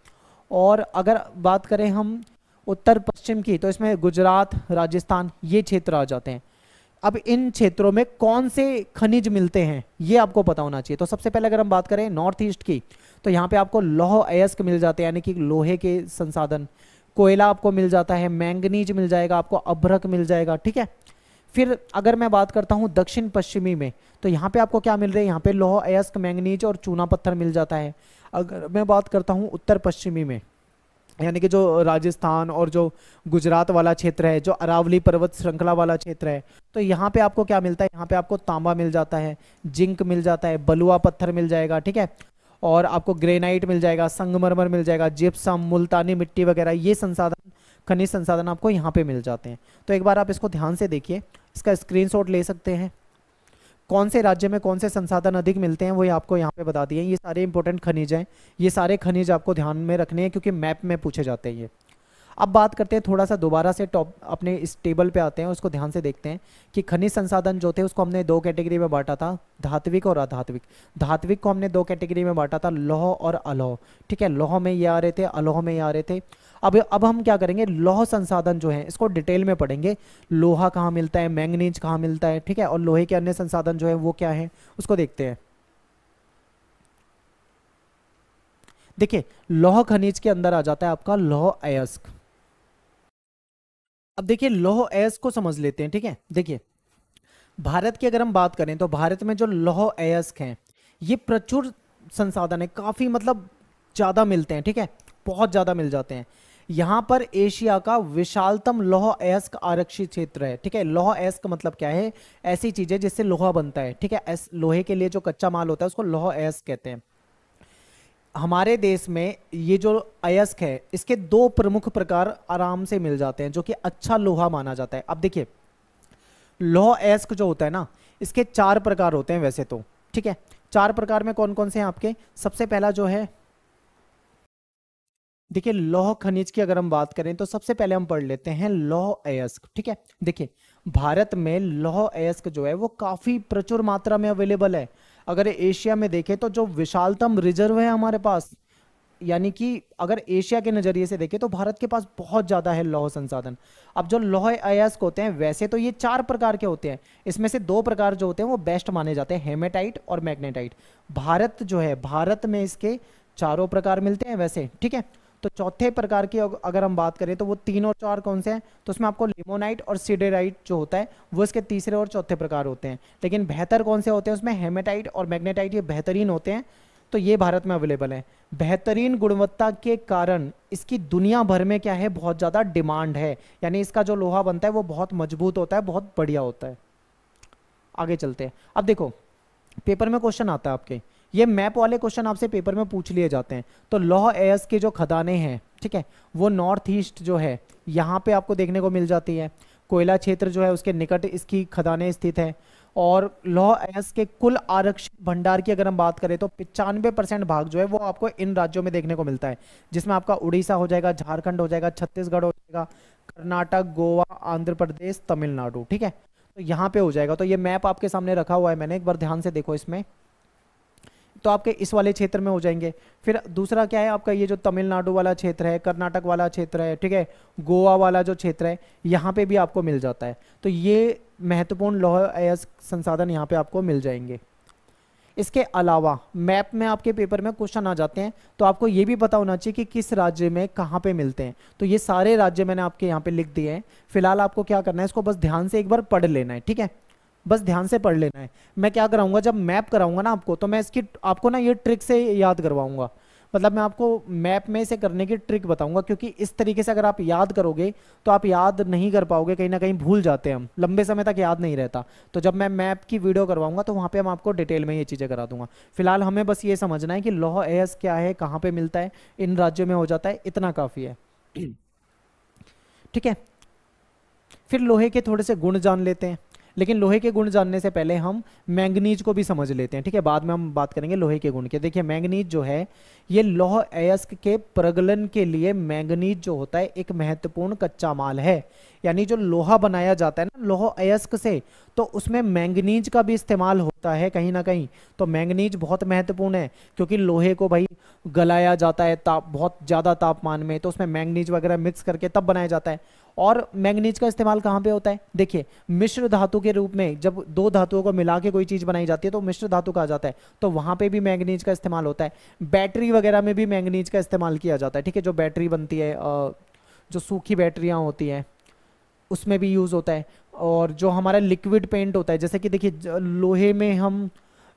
और अगर बात करें हम उत्तर पश्चिम की तो इसमें गुजरात, राजस्थान, ये क्षेत्र आ जाते हैं। अब इन क्षेत्रों में कौन से खनिज मिलते हैं ये आपको पता होना चाहिए। तो सबसे पहले अगर हम बात करें नॉर्थ ईस्ट की तो यहाँ पे आपको लौह अयस्क मिल जाते हैं यानी कि लोहे के संसाधन, कोयला आपको मिल जाता है, मैंगनीज मिल जाएगा आपको, अभ्रक मिल जाएगा, ठीक है। फिर अगर मैं बात करता हूँ दक्षिण पश्चिमी में तो यहाँ पे आपको क्या मिल रहा है, यहाँ पे लौह अयस्क, मैंगनीज और चूना पत्थर मिल जाता है। अगर मैं बात करता हूँ उत्तर पश्चिमी में यानी कि जो राजस्थान और जो गुजरात वाला क्षेत्र है, जो अरावली पर्वत श्रृंखला वाला क्षेत्र है, तो यहाँ पे आपको क्या मिलता है, यहाँ पे आपको तांबा मिल जाता है, जिंक मिल जाता है, बलुआ पत्थर मिल जाएगा, ठीक है, और आपको ग्रेनाइट मिल जाएगा, संगमरमर मिल जाएगा, जिप्सम, मुल्तानी मिट्टी वगैरह, ये संसाधन, खनिज संसाधन आपको यहाँ पे मिल जाते हैं। तो एक बार आप इसको ध्यान से देखिए, इसका स्क्रीनशॉट ले सकते हैं। कौन से राज्य में कौन से संसाधन अधिक मिलते हैं वो आपको यहाँ पे बता दिए। ये सारे इंपॉर्टेंट खनिज हैं, ये सारे खनिज आपको ध्यान में रखने हैं क्योंकि मैप में पूछे जाते हैं ये। अब बात करते हैं थोड़ा सा दोबारा से टॉप अपने इस टेबल पे आते हैं, उसको ध्यान से देखते हैं कि खनिज संसाधन जो थे उसको हमने 2 कैटेगरी में बांटा था, धात्विक और अधात्विक। धात्विक को हमने 2 कैटेगरी में बांटा था, लौह और अलौह, ठीक है। लौह में ये आ रहे थे, अलौह में ये आ रहे थे। अब हम क्या करेंगे, लौह संसाधन जो है इसको डिटेल में पढ़ेंगे। लोहा कहाँ मिलता है, मैंगनीज कहाँ मिलता है, ठीक है, और लोहे के अन्य संसाधन जो है वो क्या है उसको देखते हैं। देखिए लौह खनिज के अंदर आ जाता है आपका लौह अयस्क। अब देखिए लौह अयस्क को समझ लेते हैं, ठीक है। देखिए भारत की अगर हम बात करें तो भारत में जो लौह अयस्क हैं ये प्रचुर संसाधन है, काफी मतलब ज्यादा मिलते हैं, ठीक है, बहुत ज्यादा मिल जाते हैं। यहाँ पर एशिया का विशालतम लौह अयस्क आरक्षित क्षेत्र है, ठीक है। लौह अयस्क मतलब क्या है, ऐसी चीजें जिससे लोहा बनता है, ठीक है। लोहे के लिए जो कच्चा माल होता है उसको लौह अयस्क कहते हैं। हमारे देश में ये जो अयस्क है इसके 2 प्रमुख प्रकार आराम से मिल जाते हैं जो कि अच्छा लोहा माना जाता है। अब देखिए लौह अयस्क जो होता है ना इसके 4 प्रकार होते हैं वैसे तो, ठीक है। 4 प्रकार में कौन कौन से हैं आपके, सबसे पहला जो है देखिए लौह खनिज की अगर हम बात करें तो सबसे पहले हम पढ़ लेते हैं लौह अयस्क, ठीक है। देखिए भारत में लौह अयस्क जो है वो काफी प्रचुर मात्रा में अवेलेबल है। अगर एशिया में देखें तो जो विशालतम रिजर्व है हमारे पास, यानी कि अगर एशिया के नज़रिए से देखें तो भारत के पास बहुत ज़्यादा है लौह संसाधन। अब जो लौह अयस्क होते हैं वैसे तो ये 4 प्रकार के होते हैं, इसमें से 2 प्रकार जो होते हैं वो बेस्ट माने जाते हैं, हेमेटाइट और मैग्नेटाइट। भारत जो है, भारत में इसके चारों प्रकार मिलते हैं वैसे, ठीक है। तो चौथे प्रकार की अगर हम बात करें तो वो 3 और 4 कौन से हैं, तो उसमें आपको लिमोनाइट और सिडेराइट जो होता है वो इसके तीसरे और चौथे प्रकार होते हैं। लेकिन बेहतर कौन से होते हैं उसमें, हेमेटाइट और मैग्नेटाइट, ये बेहतरीन होते हैं। तो ये भारत में अवेलेबल है। बेहतरीन गुणवत्ता के कारण इसकी दुनिया भर में क्या है, बहुत ज़्यादा डिमांड है, यानी इसका जो लोहा बनता है वो बहुत मजबूत होता है, बहुत बढ़िया होता है। आगे चलते हैं। अब देखो पेपर में क्वेश्चन आता है आपके, ये मैप वाले क्वेश्चन आपसे पेपर में पूछ लिए जाते हैं। तो लौह अयस्क के जो खदानें हैं, ठीक है, वो नॉर्थ ईस्ट जो है यहाँ पे आपको देखने को मिल जाती है। कोयला क्षेत्र जो है उसके निकट इसकी खदानें स्थित है। और लौह अयस्क के कुल आरक्षित भंडार की अगर हम बात करें तो 95% भाग जो है वो आपको इन राज्यों में देखने को मिलता है, जिसमें आपका उड़ीसा हो जाएगा, झारखंड हो जाएगा, छत्तीसगढ़ हो जाएगा, कर्नाटक, गोवा, आंध्र प्रदेश, तमिलनाडु, ठीक है। तो यहाँ पे हो जाएगा। तो ये मैप आपके सामने रखा हुआ है मैंने, एक बार ध्यान से देखो इसमें, तो आपके इस वाले क्षेत्र में हो जाएंगे। फिर दूसरा क्या है आपका, ये जो तमिलनाडु वाला क्षेत्र है, कर्नाटक वाला क्षेत्र है, ठीक है, गोवा वाला जो क्षेत्र है, यहाँ पे भी आपको मिल जाता है। तो ये महत्वपूर्ण लौह अयस्क संसाधन यहाँ पे आपको मिल जाएंगे। इसके अलावा मैप में आपके पेपर में क्वेश्चन आ जाते हैं, तो आपको ये भी पता होना चाहिए कि किस राज्य में कहाँ पे मिलते हैं। तो ये सारे राज्य मैंने आपके यहाँ पे लिख दिए हैं। फिलहाल आपको क्या करना है, इसको बस ध्यान से एक बार पढ़ लेना है, ठीक है, बस ध्यान से पढ़ लेना है। मैं क्या कराऊंगा, जब मैप कराऊंगा ना आपको, तो मैं इसकी आपको ना ये ट्रिक से याद करवाऊंगा, मतलब मैं आपको मैप में इसे करने की ट्रिक बताऊंगा, क्योंकि इस तरीके से अगर आप याद करोगे तो आप याद नहीं कर पाओगे, कहीं ना कहीं भूल जाते हैं हम, लंबे समय तक याद नहीं रहता। तो जब मैं मैप की वीडियो करवाऊंगा तो वहाँ पे हम आपको डिटेल में ये चीज़ें करा दूंगा। फिलहाल हमें बस ये समझना है कि लौह अयस्क क्या है, कहाँ पे मिलता है, इन राज्यों में हो जाता है, इतना काफ़ी है, ठीक है। फिर लोहे के थोड़े से गुण जान लेते हैं, लेकिन लोहे के गुण जानने से पहले हम मैंगनीज को भी समझ लेते हैं, ठीक है, बाद में हम बात करेंगे लोहे के गुण के। देखिए मैंगनीज जो है ये लौह अयस्क के प्रगलन के लिए मैंगनीज जो होता है एक महत्वपूर्ण कच्चा माल है। यानी जो लोहा बनाया जाता है ना लौह अयस्क से, तो उसमें मैंगनीज का भी इस्तेमाल होता है कहीं ना कहीं। तो मैंगनीज बहुत महत्वपूर्ण है, क्योंकि लोहे को भाई गलाया जाता है बहुत ज़्यादा तापमान में, तो उसमें मैंगनीज वगैरह मिक्स करके तब बनाया जाता है। और मैंगनीज का इस्तेमाल कहाँ पे होता है, देखिए मिश्र धातु के रूप में, जब 2 धातुओं को मिला के कोई चीज़ बनाई जाती है तो मिश्र धातु कहा जाता है, तो वहाँ पे भी मैंगनीज का इस्तेमाल होता है। बैटरी वगैरह में भी मैंगनीज का इस्तेमाल किया जाता है, ठीक है, जो बैटरी बनती है, जो सूखी बैटरियाँ होती हैं उसमें भी यूज़ होता है। और जो हमारा लिक्विड पेंट होता है, जैसे कि देखिए लोहे में हम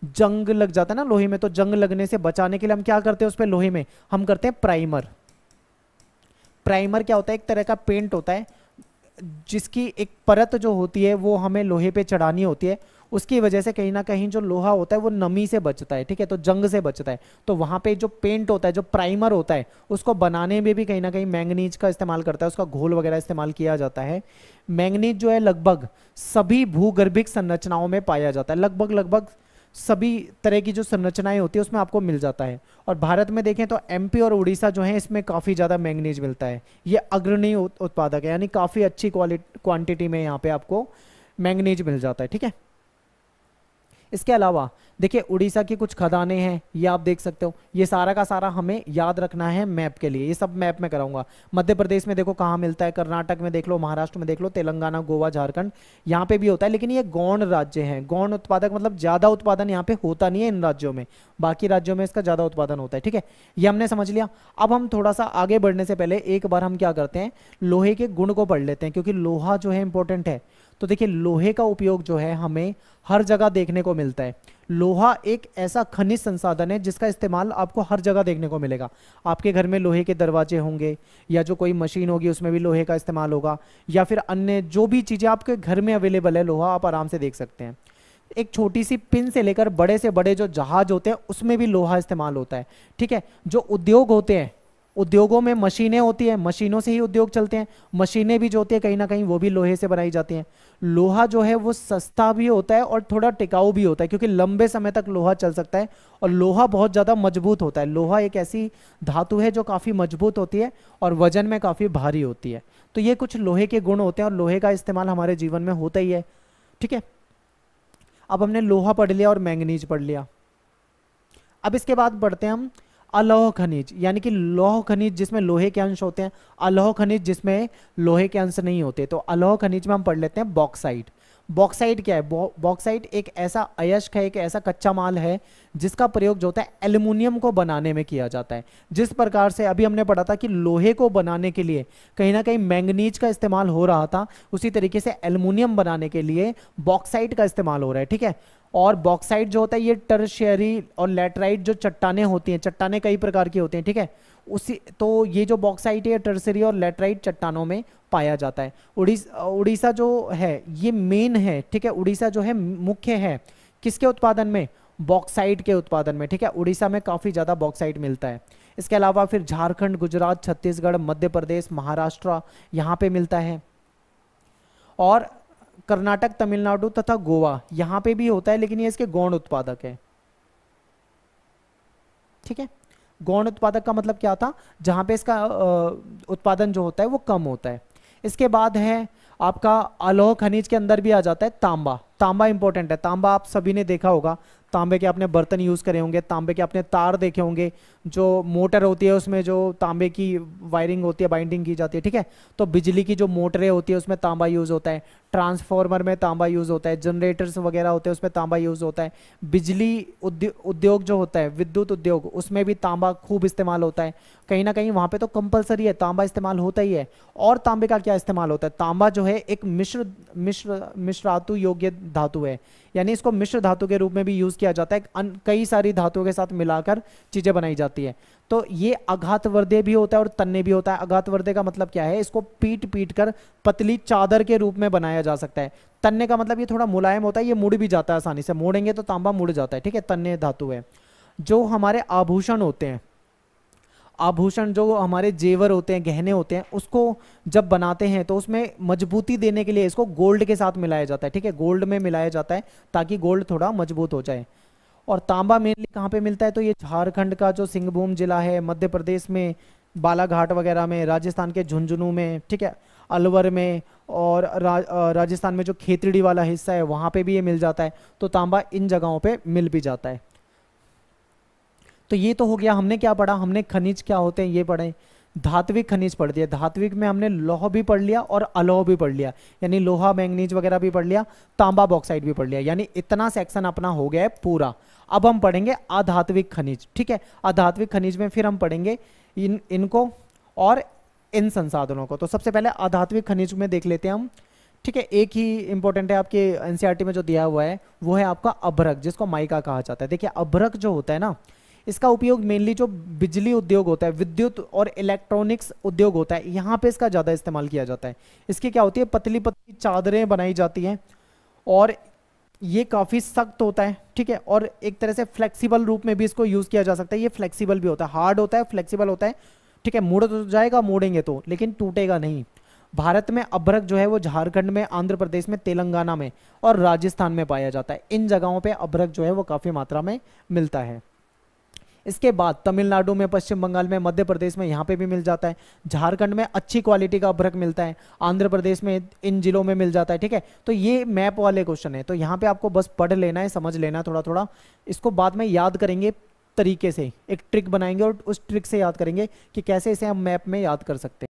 जंग लग जाता है ना लोहे में, तो जंग लगने से बचाने के लिए हम क्या करते हैं, उस पर लोहे में हम करते हैं प्राइमर। प्राइमर क्या होता है, एक तरह का पेंट होता है जिसकी एक परत जो होती है वो हमें लोहे पे चढ़ानी होती है, उसकी वजह से कहीं ना कहीं जो लोहा होता है वो नमी से बचता है, ठीक है, तो जंग से बचता है। तो वहाँ पे जो पेंट होता है, जो प्राइमर होता है, उसको बनाने में भी कहीं ना कहीं मैंगनीज का इस्तेमाल करता है, उसका घोल वगैरह इस्तेमाल किया जाता है। मैंगनीज जो है लगभग सभी भूगर्भिक संरचनाओं में पाया जाता है, लगभग सभी तरह की जो संरचनाएं होती है उसमें आपको मिल जाता है। और भारत में देखें तो एमपी और उड़ीसा जो है इसमें काफ़ी ज़्यादा मैंगनीज मिलता है, ये अग्रणी उत्पादक है, यानी काफ़ी अच्छी क्वांटिटी में यहाँ पे आपको मैंगनीज मिल जाता है, ठीक है। इसके अलावा देखिए उड़ीसा की कुछ खदानें हैं, ये आप देख सकते हो, ये सारा का सारा हमें याद रखना है मैप के लिए, ये सब मैप में कराऊंगा। मध्य प्रदेश में देखो कहाँ मिलता है, कर्नाटक में देख लो, महाराष्ट्र में देख लो, तेलंगाना, गोवा, झारखंड, यहाँ पे भी होता है। लेकिन ये गौण राज्य हैं, गौण उत्पादक मतलब ज़्यादा उत्पादन यहाँ पे होता नहीं है इन राज्यों में, बाकी राज्यों में इसका ज़्यादा उत्पादन होता है, ठीक है, ये हमने समझ लिया। अब हम थोड़ा सा आगे बढ़ने से पहले एक बार हम क्या करते हैं, लोहे के गुण को पढ़ लेते हैं, क्योंकि लोहा जो है इंपॉर्टेंट है। तो देखिए लोहे का उपयोग जो है हमें हर जगह देखने को मिलता है। लोहा एक ऐसा खनिज संसाधन है जिसका इस्तेमाल आपको हर जगह देखने को मिलेगा। आपके घर में लोहे के दरवाजे होंगे, या जो कोई मशीन होगी उसमें भी लोहे का इस्तेमाल होगा, या फिर अन्य जो भी चीज़ें आपके घर में अवेलेबल है लोहा आप आराम से देख सकते हैं। एक छोटी सी पिन से लेकर बड़े से बड़े जो जहाज होते हैं उसमें भी लोहा इस्तेमाल होता है, ठीक है। जो उद्योग होते हैं, उद्योगों में मशीनें होती है, मशीनों से ही उद्योग चलते हैं, मशीनें भी जो होती है कहीं ना कहीं वो भी लोहे से बनाई जाती हैं। लोहा जो है वो सस्ता भी होता है और थोड़ा टिकाऊ भी होता है, क्योंकि लंबे समय तक लोहा चल सकता है, और लोहा बहुत ज़्यादा मजबूत होता है। लोहा एक ऐसी धातु है जो काफ़ी मजबूत होती है और वजन में काफ़ी भारी होती है। तो ये कुछ लोहे के गुण होते हैं और लोहे का इस्तेमाल हमारे जीवन में होता ही है। ठीक है, अब हमने लोहा पढ़ लिया और मैंगनीज पढ़ लिया। अब इसके बाद बढ़ते हैं हम अलौह खनिज, यानी कि लौह खनिज जिसमें लोहे के अंश होते हैं, अलौह खनिज जिसमें लोहे के अंश नहीं होते। तो अलौह खनिज में हम पढ़ लेते हैं बॉक्साइट। बॉक्साइट क्या है? बॉक्साइट एक ऐसा अयस्क है, एक ऐसा कच्चा माल है जिसका प्रयोग जो होता है एल्युमिनियम को बनाने में किया जाता है। जिस प्रकार से अभी हमने पढ़ा था कि लोहे को बनाने के लिए कहीं ना कहीं मैंगनीज का इस्तेमाल हो रहा था, उसी तरीके से एल्युमिनियम बनाने के लिए बॉक्साइट का इस्तेमाल हो रहा है। ठीक है, और बॉक्साइट जो होता है ये टर्शियरी और लैटराइट जो चट्टानें होती हैं, चट्टानें कई प्रकार की होती हैं। ठीक है, उसी तो ये जो बॉक्साइट है टर्शियरी और लैटराइट चट्टानों में पाया जाता है। उड़ीसा जो है ये मेन है। ठीक है, उड़ीसा जो है मुख्य है किसके उत्पादन में? बॉक्साइट के उत्पादन में। ठीक है, उड़ीसा में काफ़ी ज़्यादा बॉक्साइट मिलता है। इसके अलावा फिर झारखंड, गुजरात, छत्तीसगढ़, मध्य प्रदेश, महाराष्ट्र यहाँ पे मिलता है, और कर्नाटक, तमिलनाडु तथा गोवा यहाँ पे भी होता है, लेकिन ये इसके गौण उत्पादक है। ठीक है, गौण उत्पादक का मतलब क्या था? जहां पे इसका उत्पादन जो होता है वो कम होता है। इसके बाद है आपका अलौह खनिज के अंदर भी आ जाता है तांबा। तांबा इंपॉर्टेंट है। तांबा आप सभी ने देखा होगा, तांबे के आपने बर्तन यूज करे होंगे, तांबे के आपने तार देखे होंगे, जो मोटर होती है उसमें जो तांबे की वायरिंग होती है, बाइंडिंग की जाती है। ठीक है, तो बिजली की जो मोटरें होती है उसमें तांबा यूज होता है, ट्रांसफार्मर में तांबा यूज होता है, जनरेटर्स वगैरह होते हैं उसमें तांबा यूज होता है, बिजली उद्योग जो होता है, विद्युत उद्योग, उसमें भी तांबा खूब इस्तेमाल होता है। कहीं ना कहीं वहां पे तो कंपलसरी है, तांबा इस्तेमाल होता ही है। और तांबे का क्या इस्तेमाल होता है? तांबा जो है एक मिश्रातु योग्य धातु है, यानी इसको मिश्र धातु के रूप में भी यूज किया जाता है। कई सारी धातुओं के साथ मिलाकर चीजें बनाई जाती है। तो ये आघातवर्धे भी होता है और तन्य भी होता है। आघातवर्धे का मतलब क्या है? इसको पीट पीट कर पतली चादर के रूप में बनाया जा सकता है। तन्य का मतलब ये थोड़ा मुलायम होता है, ये मुड़ भी जाता है आसानी से, मोड़ेंगे तो तांबा मुड़ जाता है। ठीक है, तन्य धातु है। जो हमारे आभूषण होते हैं, आभूषण जो हमारे जेवर होते हैं, गहने होते हैं, उसको जब बनाते हैं तो उसमें मजबूती देने के लिए इसको गोल्ड के साथ मिलाया जाता है। ठीक है, गोल्ड में मिलाया जाता है ताकि गोल्ड थोड़ा मजबूत हो जाए। और तांबा मेनली कहाँ पे मिलता है? तो ये झारखंड का जो सिंहभूम जिला है, मध्य प्रदेश में बालाघाट वगैरह में, राजस्थान के झुंझुनू में, ठीक है, अलवर में, और राजस्थान में जो खेतड़ी वाला हिस्सा है वहाँ पे भी ये मिल जाता है। तो तांबा इन जगहों पे मिल भी जाता है। तो ये तो हो गया, हमने क्या पढ़ा? हमने खनिज क्या होते हैं ये पढ़े। धात्विक खनिज पढ़ दिया। धात्विक में हमने लौह भी पढ़ लिया और अलौह भी पढ़ लिया, यानी लोहा, मैंगनीज वगैरह भी पढ़ लिया, तांबा, बॉक्साइट भी पढ़ लिया, यानी इतना सेक्शन अपना हो गया है पूरा। अब हम पढ़ेंगे अधात्विक खनिज। ठीक है, अधात्विक खनिज में फिर हम पढ़ेंगे इनको और इन संसाधनों को। तो सबसे पहले अधात्विक खनिज में देख लेते हैं हम। ठीक है, एक ही इंपॉर्टेंट है आपके एनसीईआरटी में जो दिया हुआ है, वो है आपका अभ्रक, जिसको माइका कहा जाता है। देखिए, अभ्रक जो होता है ना, इसका उपयोग मेनली जो बिजली उद्योग होता है, विद्युत और इलेक्ट्रॉनिक्स उद्योग होता है, यहाँ पे इसका ज़्यादा इस्तेमाल किया जाता है। इसकी क्या होती है? पतली पतली चादरें बनाई जाती हैं और ये काफ़ी सख्त होता है। ठीक है, और एक तरह से फ्लेक्सिबल रूप में भी इसको यूज़ किया जा सकता है। ये फ्लेक्सिबल भी होता है, हार्ड होता है, फ्लेक्सिबल होता है। ठीक है, मुड़ तो जाएगा, मोड़ेंगे तो, लेकिन टूटेगा नहीं। भारत में अभ्रक जो है वो झारखंड में, आंध्र प्रदेश में, तेलंगाना में और राजस्थान में पाया जाता है। इन जगहों पे अभ्रक जो है वो काफ़ी मात्रा में मिलता है। इसके बाद तमिलनाडु में, पश्चिम बंगाल में, मध्य प्रदेश में यहाँ पे भी मिल जाता है। झारखंड में अच्छी क्वालिटी का अभ्रक मिलता है, आंध्र प्रदेश में इन जिलों में मिल जाता है। ठीक है, तो ये मैप वाले क्वेश्चन है, तो यहाँ पे आपको बस पढ़ लेना है, समझ लेना है थोड़ा थोड़ा। इसको बाद में याद करेंगे तरीके से, एक ट्रिक बनाएंगे और उस ट्रिक से याद करेंगे कि कैसे इसे हम मैप में याद कर सकते हैं।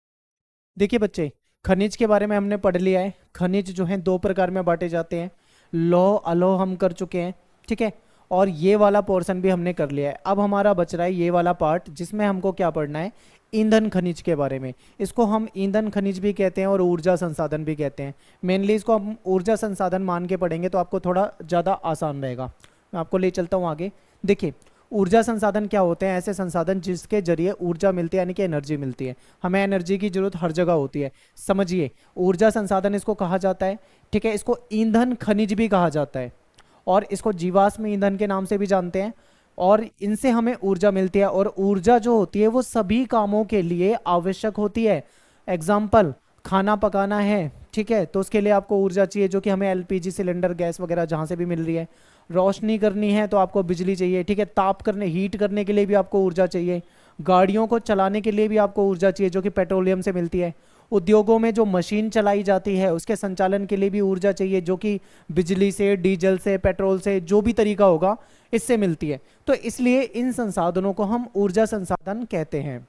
देखिए बच्चे, खनिज के बारे में हमने पढ़ लिया है। खनिज जो है दो प्रकार में बांटे जाते हैं, लौह, अलौह हम कर चुके हैं। ठीक है, और ये वाला पोर्शन भी हमने कर लिया है। अब हमारा बच रहा है ये वाला पार्ट, जिसमें हमको क्या पढ़ना है? ईंधन खनिज के बारे में। इसको हम ईंधन खनिज भी कहते हैं और ऊर्जा संसाधन भी कहते हैं। मेनली इसको हम ऊर्जा संसाधन मान के पढ़ेंगे तो आपको थोड़ा ज़्यादा आसान रहेगा। मैं आपको ले चलता हूँ आगे। देखिए, ऊर्जा संसाधन क्या होते हैं? ऐसे संसाधन जिसके जरिए ऊर्जा मिलती है, यानी कि एनर्जी मिलती है। हमें एनर्जी की जरूरत हर जगह होती है, समझिए। ऊर्जा संसाधन इसको कहा जाता है। ठीक है, इसको ईंधन खनिज भी कहा जाता है और इसको जीवाश्म ईंधन के नाम से भी जानते हैं। और इनसे हमें ऊर्जा मिलती है, और ऊर्जा जो होती है वो सभी कामों के लिए आवश्यक होती है। एग्जाम्पल, खाना पकाना है, ठीक है, तो उसके लिए आपको ऊर्जा चाहिए, जो कि हमें एलपीजी सिलेंडर, गैस वगैरह जहाँ से भी मिल रही है। रोशनी करनी है तो आपको बिजली चाहिए। ठीक है, ताप करने, हीट करने के लिए भी आपको ऊर्जा चाहिए। गाड़ियों को चलाने के लिए भी आपको ऊर्जा चाहिए, जो कि पेट्रोलियम से मिलती है। उद्योगों में जो मशीन चलाई जाती है उसके संचालन के लिए भी ऊर्जा चाहिए, जो कि बिजली से, डीजल से, पेट्रोल से, जो भी तरीका होगा इससे मिलती है। तो इसलिए इन संसाधनों को हम ऊर्जा संसाधन कहते हैं।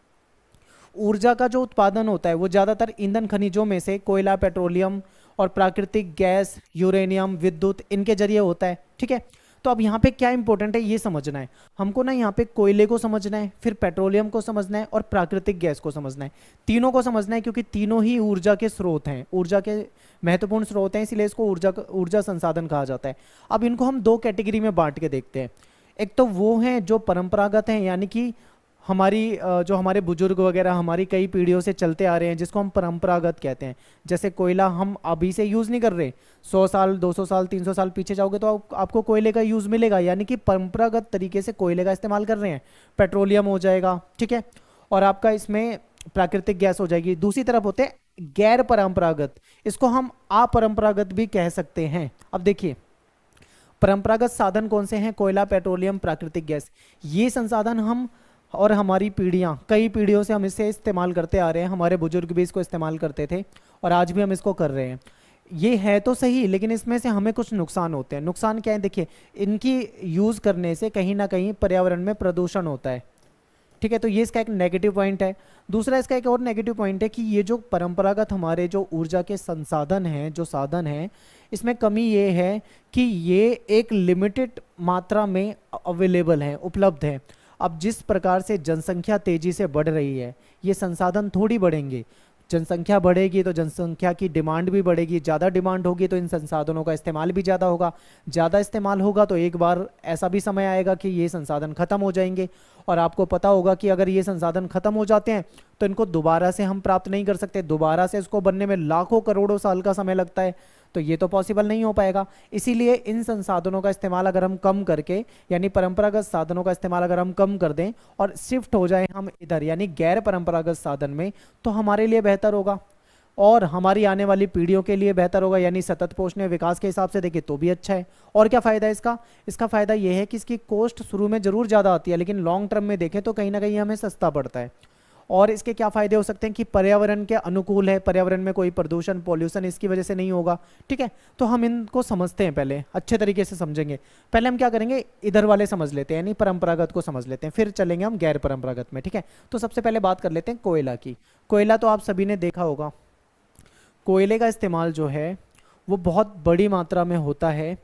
ऊर्जा का जो उत्पादन होता है वो ज़्यादातर ईंधन खनिजों में से कोयला, पेट्रोलियम और प्राकृतिक गैस, यूरेनियम, विद्युत, इनके जरिए होता है। ठीक है, तो अब यहाँ पे क्या इंपॉर्टेंट है ये समझना है हमको ना। यहाँ पे कोयले को समझना है, फिर पेट्रोलियम को समझना है और प्राकृतिक गैस को समझना है। तीनों को समझना है क्योंकि तीनों ही ऊर्जा के स्रोत हैं, ऊर्जा के महत्वपूर्ण स्रोत हैं, इसलिए इसको ऊर्जा संसाधन कहा जाता है। अब इनको हम दो कैटेगरी में बांट के देखते हैं। एक तो वो हैं जो परंपरागत हैं, यानी कि हमारी जो हमारे बुजुर्ग वगैरह हमारी कई पीढ़ियों से चलते आ रहे हैं, जिसको हम परंपरागत कहते हैं। जैसे कोयला हम अभी से यूज़ नहीं कर रहे, 100 साल, 200 साल, 300 साल पीछे जाओगे तो आपको कोयले का यूज़ मिलेगा, यानी कि परंपरागत तरीके से कोयले का इस्तेमाल कर रहे हैं। पेट्रोलियम हो जाएगा, ठीक है, और आपका इसमें प्राकृतिक गैस हो जाएगी। दूसरी तरफ होते हैं गैर परंपरागत, इसको हम अपरंपरागत भी कह सकते हैं। अब देखिए परंपरागत साधन कौन से हैं? कोयला, पेट्रोलियम, प्राकृतिक गैस। ये संसाधन हम और हमारी पीढ़ियाँ, कई पीढ़ियों से हम इसे इस्तेमाल करते आ रहे हैं। हमारे बुजुर्ग भी इसको इस्तेमाल करते थे और आज भी हम इसको कर रहे हैं। ये है तो सही, लेकिन इसमें से हमें कुछ नुकसान होते हैं। नुकसान क्या है? देखिए, इनकी यूज़ करने से कहीं ना कहीं पर्यावरण में प्रदूषण होता है। ठीक है, तो ये इसका एक नेगेटिव पॉइंट है। दूसरा इसका एक और नेगेटिव पॉइंट है कि ये जो परंपरागत हमारे जो ऊर्जा के संसाधन हैं, जो साधन हैं, इसमें कमी ये है कि ये एक लिमिटेड मात्रा में अवेलेबल हैं, उपलब्ध हैं। अब जिस प्रकार से जनसंख्या तेजी से बढ़ रही है, ये संसाधन थोड़ी बढ़ेंगे। जनसंख्या बढ़ेगी तो जनसंख्या की डिमांड भी बढ़ेगी, ज़्यादा डिमांड होगी तो इन संसाधनों का इस्तेमाल भी ज़्यादा होगा। ज़्यादा इस्तेमाल होगा तो एक बार ऐसा भी समय आएगा कि ये संसाधन ख़त्म हो जाएंगे, और आपको पता होगा कि अगर ये संसाधन ख़त्म हो जाते हैं तो इनको दोबारा से हम प्राप्त नहीं कर सकते। दोबारा से इसको बनने में लाखों करोड़ों साल का समय लगता है, तो ये तो पॉसिबल नहीं हो पाएगा। इसीलिए इन संसाधनों का इस्तेमाल अगर हम कम करके, यानी परंपरागत साधनों का इस्तेमाल अगर हम कम कर दें और शिफ्ट हो जाए हम इधर यानी गैर परंपरागत साधन में, तो हमारे लिए बेहतर होगा और हमारी आने वाली पीढ़ियों के लिए बेहतर होगा। यानी सतत पोषणीय विकास के हिसाब से देखें तो भी अच्छा है। और क्या फ़ायदा है इसका? इसका फ़ायदा ये है कि इसकी कॉस्ट शुरू में ज़रूर ज़्यादा आती है, लेकिन लॉन्ग टर्म में देखें तो कहीं ना कहीं हमें सस्ता पड़ता है। और इसके क्या फ़ायदे हो सकते हैं कि पर्यावरण के अनुकूल है, पर्यावरण में कोई प्रदूषण, पॉल्यूशन इसकी वजह से नहीं होगा। ठीक है, तो हम इनको समझते हैं, पहले अच्छे तरीके से समझेंगे। पहले हम क्या करेंगे, इधर वाले समझ लेते हैं, यानी परंपरागत को समझ लेते हैं, फिर चलेंगे हम गैर परंपरागत में। ठीक है, तो सबसे पहले बात कर लेते हैं कोयला की। कोयला तो आप सभी ने देखा होगा, कोयले का इस्तेमाल जो है वो बहुत बड़ी मात्रा में होता है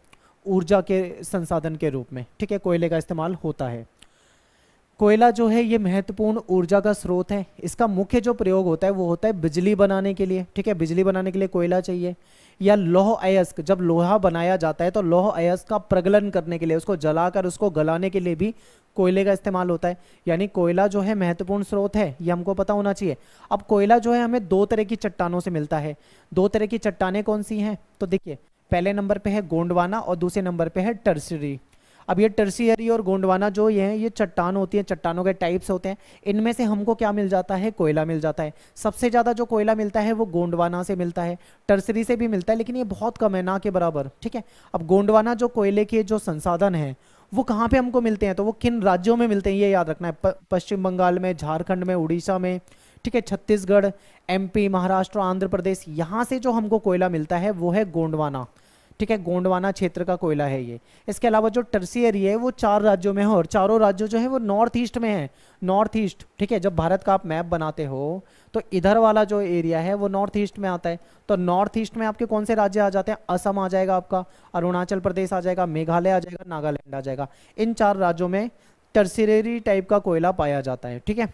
ऊर्जा के संसाधन के रूप में। ठीक है, कोयले का इस्तेमाल होता है। कोयला जो है ये महत्वपूर्ण ऊर्जा का स्रोत है। इसका मुख्य जो प्रयोग होता है वो होता है बिजली बनाने के लिए। ठीक है, बिजली बनाने के लिए कोयला चाहिए, या लौह अयस्क, जब लोहा बनाया जाता है तो लौह अयस्क का प्रगलन करने के लिए, उसको जलाकर उसको गलाने के लिए भी कोयले का इस्तेमाल होता है। यानी कोयला जो है महत्वपूर्ण स्रोत है, ये हमको पता होना चाहिए। अब कोयला जो है हमें दो तरह की चट्टानों से मिलता है। दो तरह की चट्टानें कौन सी हैं? तो देखिए, पहले नंबर पे है गोंडवाना और दूसरे नंबर पे है टर्शियरी। अब ये टर्शियरी और गोंडवाना जो ये चट्टान होती है, चट्टानों के टाइप्स होते हैं। इनमें से हमको क्या मिल जाता है? कोयला मिल जाता है। सबसे ज़्यादा जो कोयला मिलता है वो गोंडवाना से मिलता है, टर्शियरी से भी मिलता है, लेकिन ये बहुत कम है, ना के बराबर। ठीक है, अब गोंडवाना जो कोयले के जो संसाधन हैं वो कहाँ पे हमको मिलते हैं, तो वो किन राज्यों में मिलते हैं ये याद रखना है। पश्चिम बंगाल में, झारखंड में, उड़ीसा में, ठीक है, छत्तीसगढ़, एमपी, महाराष्ट्र, आंध्र प्रदेश, यहाँ से जो हमको कोयला मिलता है वो है गोंडवाना। ठीक है, गोंडवाना क्षेत्र का कोयला है ये। इसके अलावा जो टर्शियरी है वो 4 राज्यों में है, और चारों राज्यों जो है वो नॉर्थ ईस्ट में है। नॉर्थ ईस्ट, ठीक है, जब भारत का आप मैप बनाते हो तो इधर वाला जो एरिया है वो नॉर्थ ईस्ट में आता है। तो नॉर्थ ईस्ट में आपके कौन से राज्य आ जाते हैं? असम आ जाएगा आपका, अरुणाचल प्रदेश आ जाएगा, मेघालय आ जाएगा, नागालैंड आ जाएगा। इन 4 राज्यों में टर्शियरी टाइप का कोयला पाया जाता है। ठीक है,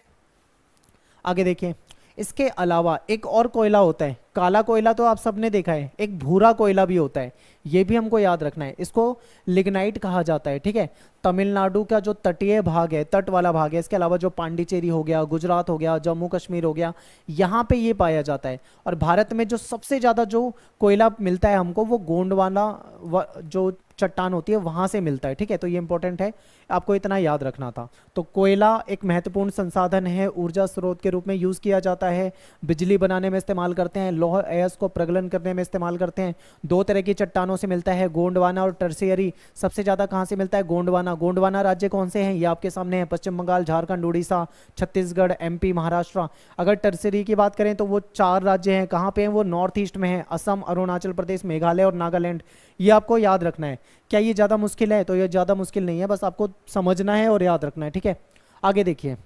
आगे देखिए, इसके अलावा एक और कोयला होता है, काला कोयला तो आप सबने देखा है, एक भूरा कोयला भी होता है, ये भी हमको याद रखना है। इसको लिग्नाइट कहा जाता है। ठीक है, तमिलनाडु का जो तटीय भाग है, तट वाला भाग है, इसके अलावा जो पांडिचेरी हो गया, गुजरात हो गया, जम्मू कश्मीर हो गया, यहाँ पे ये पाया जाता है। और भारत में जो सबसे ज़्यादा जो कोयला मिलता है हमको वो गोंडवाना जो चट्टान होती है वहाँ से मिलता है। ठीक है, तो ये इंपॉर्टेंट है, आपको इतना याद रखना था। तो कोयला एक महत्वपूर्ण संसाधन है, ऊर्जा स्रोत के रूप में यूज़ किया जाता है, बिजली बनाने में इस्तेमाल करते हैं, लौह अयस्क को प्रगलन करने में इस्तेमाल करते हैं। दो तरह की चट्टानों से मिलता है, गोंडवाना और टर्शियरी। सबसे ज़्यादा कहाँ से मिलता है? गोंडवाना। गोंडवाना राज्य कौन से हैं? ये आपके सामने है, पश्चिम बंगाल, झारखंड, उड़ीसा, छत्तीसगढ़, एमपी, महाराष्ट्र। अगर टर्शियरी की बात करें तो वो 4 राज्य हैं। कहाँ पे हैं वो? नॉर्थ ईस्ट में है, असम, अरुणाचल प्रदेश, मेघालय और नागालैंड। ये आपको याद रखना है। क्या ये ज़्यादा मुश्किल है? तो ये ज़्यादा मुश्किल नहीं है, बस आपको समझना है और याद रखना है, ठीक है। आगे देखिए,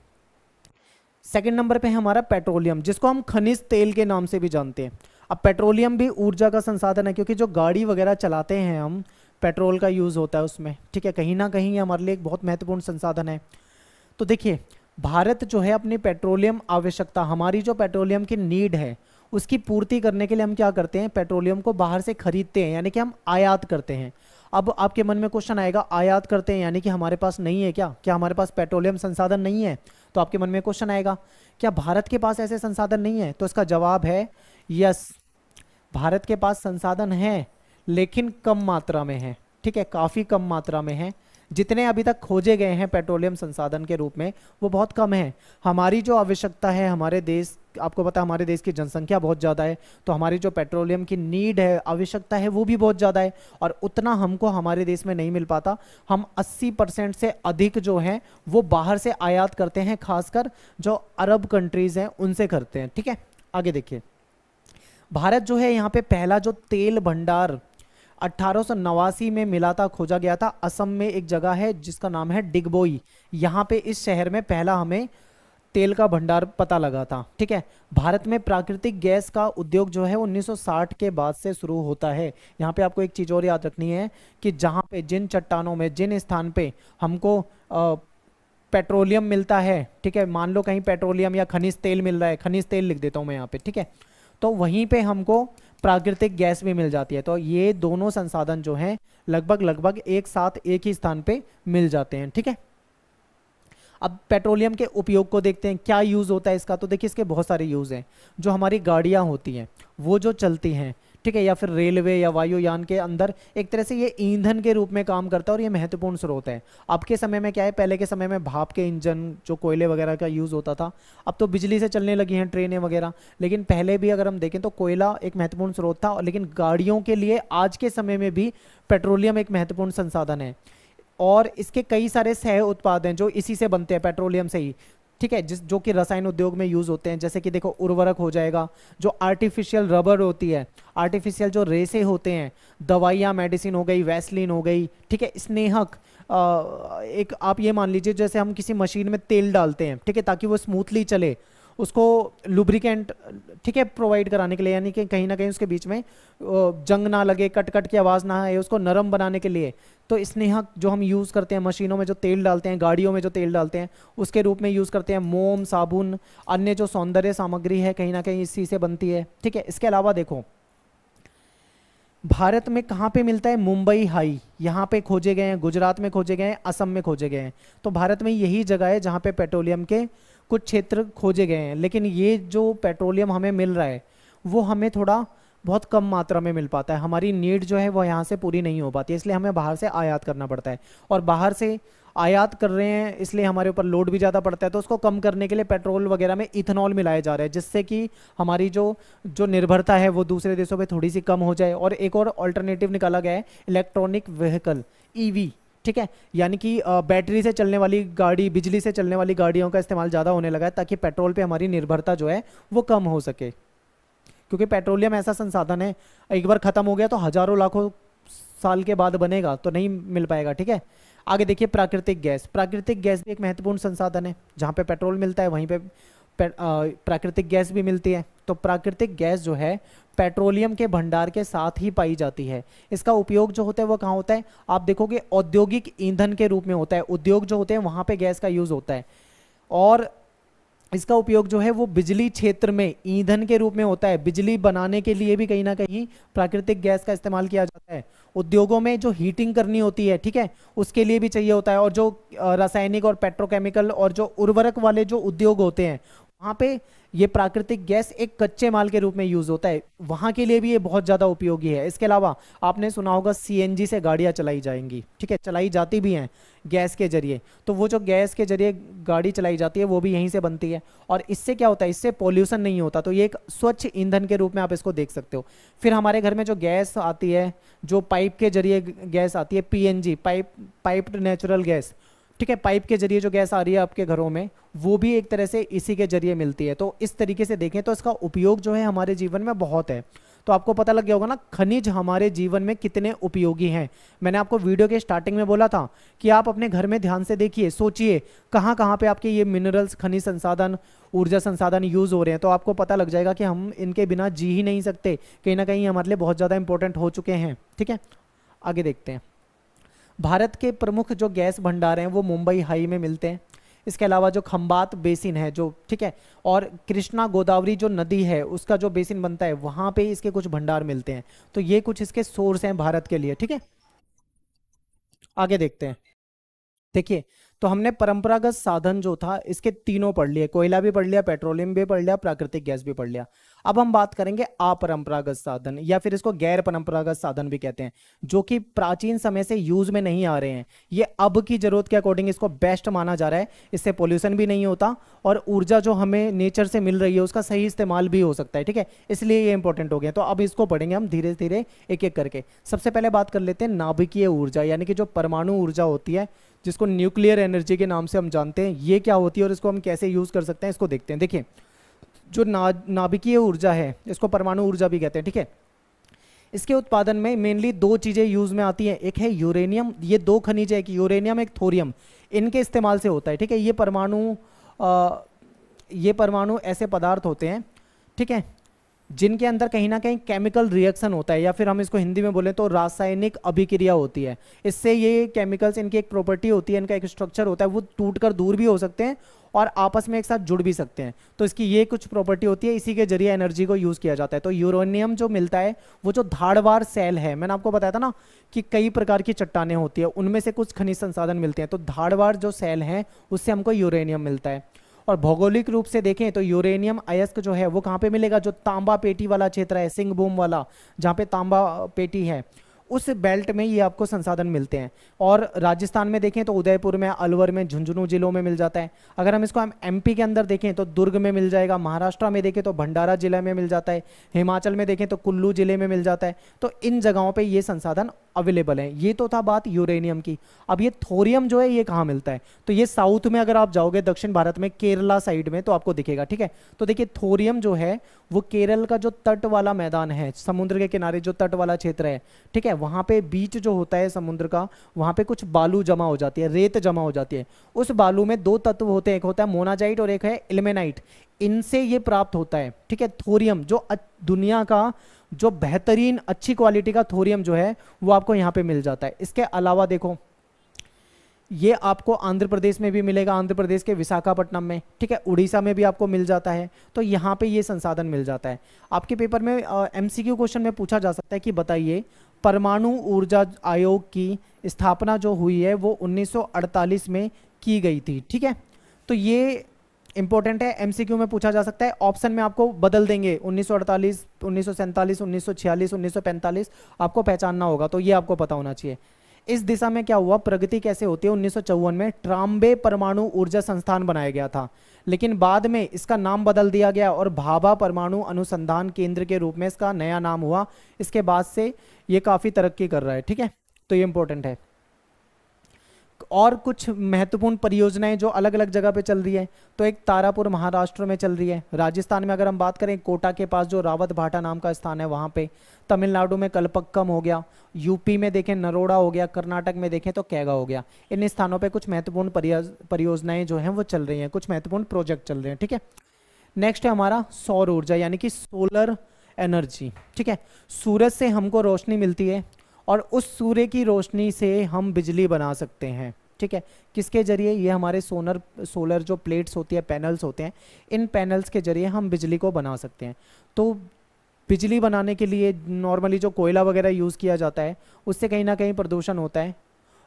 सेकंड नंबर पे है हमारा पेट्रोलियम, जिसको हम खनिज तेल के नाम से भी जानते हैं। अब पेट्रोलियम भी ऊर्जा का संसाधन है, क्योंकि जो गाड़ी वगैरह चलाते हैं हम, पेट्रोल का यूज़ होता है उसमें, ठीक है। कहीं ना कहीं ये हमारे लिए एक बहुत महत्वपूर्ण संसाधन है। तो देखिए, भारत जो है अपनी पेट्रोलियम आवश्यकता, हमारी जो पेट्रोलियम की नीड है उसकी पूर्ति करने के लिए हम क्या करते हैं? पेट्रोलियम को बाहर से खरीदते हैं, यानी कि हम आयात करते हैं। अब आपके मन में क्वेश्चन आएगा, आयात करते हैं यानी कि हमारे पास नहीं है क्या? क्या हमारे पास पेट्रोलियम संसाधन नहीं है? तो आपके मन में क्वेश्चन आएगा, क्या भारत के पास ऐसे संसाधन नहीं है? तो इसका जवाब है यस, भारत के पास संसाधन है, लेकिन कम मात्रा में है, ठीक है, काफ़ी कम मात्रा में है। जितने अभी तक खोजे गए हैं पेट्रोलियम संसाधन के रूप में वो बहुत कम है। हमारी जो आवश्यकता है, हमारे देश, आपको पता है हमारे देश की जनसंख्या बहुत ज़्यादा है, तो हमारी जो पेट्रोलियम की नीड है, आवश्यकता है, वो भी बहुत ज़्यादा है, और उतना हमको हमारे देश में नहीं मिल पाता। हम 80% से अधिक जो है वो बाहर से आयात करते हैं, खासकर जो अरब कंट्रीज़ हैं उनसे करते हैं, ठीक है। आगे देखिए, भारत जो है यहाँ पे पहला जो तेल भंडार 1889 में मिला था, खोजा गया था। असम में एक जगह है जिसका नाम है डिगबोई, यहाँ पे इस शहर में पहला हमें तेल का भंडार पता लगा था, ठीक है। भारत में प्राकृतिक गैस का उद्योग जो है 1960 के बाद से शुरू होता है। यहाँ पे आपको एक चीज़ और याद रखनी है कि जहाँ पे, जिन चट्टानों में, जिन स्थान पे हमको पेट्रोलियम मिलता है, ठीक है, मान लो कहीं पेट्रोलियम या खनिज तेल मिल रहा है, खनिज तेल लिख देता हूँ मैं यहाँ पे, ठीक है, तो वहीं पे हमको प्राकृतिक गैस भी मिल जाती है। तो ये दोनों संसाधन जो हैं लगभग एक साथ एक ही स्थान पे मिल जाते हैं, ठीक है। अब पेट्रोलियम के उपयोग को देखते हैं, क्या यूज़ होता है इसका। तो देखिए, इसके बहुत सारे यूज़ हैं। जो हमारी गाड़ियाँ होती हैं वो जो चलती हैं, ठीक है, या फिर रेलवे या वायुयान के अंदर, एक तरह से ये ईंधन के रूप में काम करता है और ये महत्वपूर्ण स्रोत है। अब के समय में क्या है, पहले के समय में भाप के इंजन, जो कोयले वगैरह का यूज़ होता था, अब तो बिजली से चलने लगी हैं ट्रेनें वगैरह, लेकिन पहले भी अगर हम देखें तो कोयला एक महत्वपूर्ण स्रोत था। लेकिन गाड़ियों के लिए आज के समय में भी पेट्रोलियम एक महत्वपूर्ण संसाधन है, और इसके कई सारे सह उत्पाद हैं जो इसी से बनते हैं, पेट्रोलियम से ही, ठीक है, जो कि रसायन उद्योग में यूज़ होते हैं। जैसे कि देखो, उर्वरक हो जाएगा, जो आर्टिफिशियल रबर होती है, आर्टिफिशियल जो रेसे होते हैं, दवाइयाँ, मेडिसिन हो गई, वैसलीन हो गई, ठीक है, स्नेहक, एक आप ये मान लीजिए जैसे हम किसी मशीन में तेल डालते हैं, ठीक है, ताकि वो स्मूथली चले, उसको लुब्रिकेंट, ठीक है, प्रोवाइड कराने के लिए, यानी कि कहीं ना कहीं उसके बीच में जंग ना लगे, कट कट की आवाज़ ना आए, उसको नरम बनाने के लिए। तो स्नेहक जो हम यूज़ करते हैं मशीनों में, जो तेल डालते हैं, गाड़ियों में जो तेल डालते हैं, उसके रूप में यूज़ करते हैं। मोम, साबुन, अन्य जो सौंदर्य सामग्री है कहीं ना कहीं इसी से बनती है, ठीक है। इसके अलावा देखो, भारत में कहाँ पे मिलता है? मुंबई हाई, यहाँ पे खोजे गए हैं, गुजरात में खोजे गए हैं, असम में खोजे गए हैं। तो भारत में यही जगह है जहाँ पे पेट्रोलियम के कुछ क्षेत्र खोजे गए हैं। लेकिन ये जो पेट्रोलियम हमें मिल रहा है वो हमें थोड़ा बहुत कम मात्रा में मिल पाता है। हमारी नीड जो है वो यहाँ से पूरी नहीं हो पाती है, इसलिए हमें बाहर से आयात करना पड़ता है। और बाहर से आयात कर रहे हैं इसलिए हमारे ऊपर लोड भी ज़्यादा पड़ता है। तो उसको कम करने के लिए पेट्रोल वगैरह में इथेनॉल मिलाया जा रहा है, जिससे कि हमारी जो निर्भरता है वो दूसरे देशों पे थोड़ी सी कम हो जाए। और एक और ऑल्टरनेटिव निकाला गया है, इलेक्ट्रॉनिक व्हीकल, ईवी, ठीक है, यानी कि बैटरी से चलने वाली गाड़ी, बिजली से चलने वाली गाड़ियों का इस्तेमाल ज़्यादा होने लगा है, ताकि पेट्रोल पे हमारी निर्भरता जो है वो कम हो सके। क्योंकि पेट्रोलियम ऐसा संसाधन है, एक बार ख़त्म हो गया तो हज़ारों लाखों साल के बाद बनेगा तो नहीं मिल पाएगा, ठीक है। आगे देखिए, प्राकृतिक गैस। प्राकृतिक गैस भी एक महत्वपूर्ण संसाधन है। जहाँ पे पेट्रोल मिलता है वहीं पे प्राकृतिक गैस भी मिलती है। तो प्राकृतिक गैस जो है पेट्रोलियम के भंडार के साथ ही पाई जाती है। इसका उपयोग जो होता है वो कहाँ होता है? आप देखोगे औद्योगिक ईंधन के रूप में होता है। उद्योग जो होते हैं वहाँ पे गैस का यूज़ होता है, और इसका उपयोग जो है वो बिजली क्षेत्र में ईंधन के रूप में होता है। बिजली बनाने के लिए भी कहीं ना कहीं प्राकृतिक गैस का इस्तेमाल किया जाता है। उद्योगों में जो हीटिंग करनी होती है, ठीक है, उसके लिए भी चाहिए होता है। और जो रासायनिक और पेट्रोकेमिकल और जो उर्वरक वाले जो उद्योग होते हैं वहाँ पे ये प्राकृतिक गैस एक कच्चे माल के रूप में यूज होता है, वहां के लिए भी ये बहुत ज्यादा उपयोगी है। इसके अलावा आपने सुना होगा सीएनजी से गाड़ियां चलाई जाएंगी, ठीक है, चलाई जाती भी हैं गैस के जरिए। तो वो जो गैस के जरिए गाड़ी चलाई जाती है वो भी यहीं से बनती है, और इससे क्या होता है, इससे पॉल्यूशन नहीं होता। तो ये एक स्वच्छ ईंधन के रूप में आप इसको देख सकते हो। फिर हमारे घर में जो गैस आती है, जो पाइप के जरिए गैस आती है, पीएनजी, पाइप्ड नेचुरल गैस, ठीक है, पाइप के जरिए जो गैस आ रही है आपके घरों में, वो भी एक तरह से इसी के जरिए मिलती है। तो इस तरीके से देखें तो इसका उपयोग जो है हमारे जीवन में बहुत है। तो आपको पता लग गया होगा ना खनिज हमारे जीवन में कितने उपयोगी हैं। मैंने आपको वीडियो के स्टार्टिंग में बोला था कि आप अपने घर में ध्यान से देखिए, सोचिए कहाँ कहाँ पे आपके ये मिनरल्स, खनिज संसाधन, ऊर्जा संसाधन यूज हो रहे हैं। तो आपको पता लग जाएगा कि हम इनके बिना जी ही नहीं सकते, कहीं ना कहीं हमारे लिए बहुत ज़्यादा इंपॉर्टेंट हो चुके हैं। ठीक है, आगे देखते हैं। भारत के प्रमुख जो गैस भंडार हैं वो मुंबई हाई में मिलते हैं। इसके अलावा जो खंबात बेसिन है जो, ठीक है, और कृष्णा गोदावरी जो नदी है उसका जो बेसिन बनता है वहां पे इसके कुछ भंडार मिलते हैं। तो ये कुछ इसके सोर्स हैं भारत के लिए। ठीक है, आगे देखते हैं। देखिए, तो हमने परंपरागत साधन जो था इसके तीनों पढ़ लिए, कोयला भी पढ़ लिया, पेट्रोलियम भी पढ़ लिया, प्राकृतिक गैस भी पढ़ लिया। अब हम बात करेंगे अपरंपरागत साधन, या फिर इसको गैर परंपरागत साधन भी कहते हैं, जो कि प्राचीन समय से यूज में नहीं आ रहे हैं। ये अब की जरूरत के अकॉर्डिंग इसको बेस्ट माना जा रहा है। इससे पोल्यूशन भी नहीं होता और ऊर्जा जो हमें नेचर से मिल रही है उसका सही इस्तेमाल भी हो सकता है। ठीक है, इसलिए ये इंपॉर्टेंट हो गया। तो अब इसको पढ़ेंगे हम धीरे धीरे एक एक करके। सबसे पहले बात कर लेते हैं नाभिकीय ऊर्जा, यानी कि जो परमाणु ऊर्जा होती है, जिसको न्यूक्लियर एनर्जी के नाम से हम जानते हैं। ये क्या होती है और इसको हम कैसे यूज कर सकते हैं, इसको देखते हैं। देखिए, जो नाभिकीय ऊर्जा है इसको परमाणु ऊर्जा भी कहते हैं। ठीक है, इसके उत्पादन में मेनली दो चीजें यूज में आती हैं। एक है यूरेनियम, ये दो खनिज है, एक यूरेनियम एक थोरियम, इनके इस्तेमाल से होता है। ठीक है, ये परमाणु ऐसे पदार्थ होते हैं, ठीक है, जिनके अंदर कहीं ना कहीं केमिकल रिएक्शन होता है, या फिर हम इसको हिंदी में बोलें तो रासायनिक अभिक्रिया होती है। इससे ये केमिकल्स, इनकी एक प्रॉपर्टी होती है, इनका एक स्ट्रक्चर होता है, वो टूटकर दूर भी हो सकते हैं और आपस में एक साथ जुड़ भी सकते हैं। तो इसकी ये कुछ प्रॉपर्टी होती है, इसी के जरिए एनर्जी को यूज किया जाता है। तो यूरेनियम जो मिलता है वो जो धारवार सेल है, मैंने आपको बताया था ना कि कई प्रकार की चट्टानें होती है, उनमें से कुछ खनिज संसाधन मिलते हैं। तो धारवार जो सेल है उससे हमको यूरेनियम मिलता है। और भौगोलिक रूप से देखें तो यूरेनियम अयस्क जो है वो कहाँ पे मिलेगा, जो तांबा पेटी वाला क्षेत्र है, सिंहभूम वाला, जहाँ पे तांबा पेटी है, उस बेल्ट में ये आपको संसाधन मिलते हैं। और राजस्थान में देखें तो उदयपुर में, अलवर में, झुंझुनू जिलों में मिल जाता है। अगर हम इसको एमपी के अंदर देखें तो दुर्ग में मिल जाएगा, महाराष्ट्र में देखें तो भंडारा जिले में मिल जाता है, हिमाचल में देखें तो कुल्लू जिले में मिल जाता है। तो इन जगहों पे ये संसाधन अवेलेबल है। ये तो था बात यूरेनियम की। अब ये थोरियम जो है ये कहाँ मिलता है, तो ये साउथ में अगर आप जाओगे दक्षिण भारत में, केरला साइड में, तो आपको दिखेगा। ठीक है, तो देखिए थोरियम जो है वो केरल का जो तट वाला मैदान है, समुद्र के किनारे जो तट वाला क्षेत्र है, ठीक है, वहां पे बीच जो होता है समुद्र का, वहां पे कुछ बालू जमा हो जाती है, रेत जमा हो जाती है। उस बालू में दो तत्व होते हैं, एक होता है मोनाजाइट और एक है इल्मेनाइट। इनसे ये प्राप्त होता है। ठीक है, थोरियम जो दुनिया का जो बेहतरीन अच्छी क्वालिटी का थोरियम जो है वो आपको यहाँ पे मिल जाता है। इसके अलावा देखो, ये आपको आंध्र प्रदेश में भी मिलेगा, आंध्र प्रदेश के विशाखापट्टनम में। ठीक है, उड़ीसा में भी आपको मिल जाता है। तो यहाँ पे ये संसाधन मिल जाता है। आपके पेपर में एमसीक्यू क्वेश्चन में पूछा जा सकता है कि बताइए परमाणु ऊर्जा आयोग की स्थापना जो हुई है वो 1948 में की गई थी। ठीक है, तो ये इंपॉर्टेंट है, एमसीक्यू में पूछा जा सकता है। ऑप्शन में आपको बदल देंगे, 1948, 1947, 1946, 1945 आपको पहचानना होगा। तो ये आपको पता होना चाहिए। इस दिशा में क्या हुआ, प्रगति कैसे होती है, 1954 में ट्राम्बे परमाणु ऊर्जा संस्थान बनाया गया था, लेकिन बाद में इसका नाम बदल दिया गया और भाभा परमाणु अनुसंधान केंद्र के रूप में इसका नया नाम हुआ। इसके बाद से ये काफी तरक्की कर रहा है। ठीक है, तो ये इंपॉर्टेंट है। और कुछ महत्वपूर्ण परियोजनाएं जो अलग अलग जगह पे चल रही है, तो एक तारापुर महाराष्ट्र में चल रही है। राजस्थान में अगर हम बात करें, कोटा के पास जो रावत भाटा नाम का स्थान है वहां पे। तमिलनाडु में कलपक्कम हो गया, यूपी में देखें नरोड़ा हो गया, कर्नाटक में देखें तो कैगा हो गया। इन स्थानों पे कुछ महत्वपूर्ण परियोजनाएं जो हैं वो चल रही हैं, कुछ महत्वपूर्ण प्रोजेक्ट चल रहे हैं। ठीक है, नेक्स्ट है हमारा सौर ऊर्जा, यानी कि सोलर एनर्जी। ठीक है, सूरज से हमको रोशनी मिलती है और उस सूर्य की रोशनी से हम बिजली बना सकते हैं। ठीक है, किसके जरिए, ये हमारे सोलर जो प्लेट्स होती है, पैनल्स होते हैं, इन पैनल्स के जरिए हम बिजली को बना सकते हैं। तो बिजली बनाने के लिए नॉर्मली जो कोयला वगैरह यूज़ किया जाता है उससे कहीं ना कहीं प्रदूषण होता है,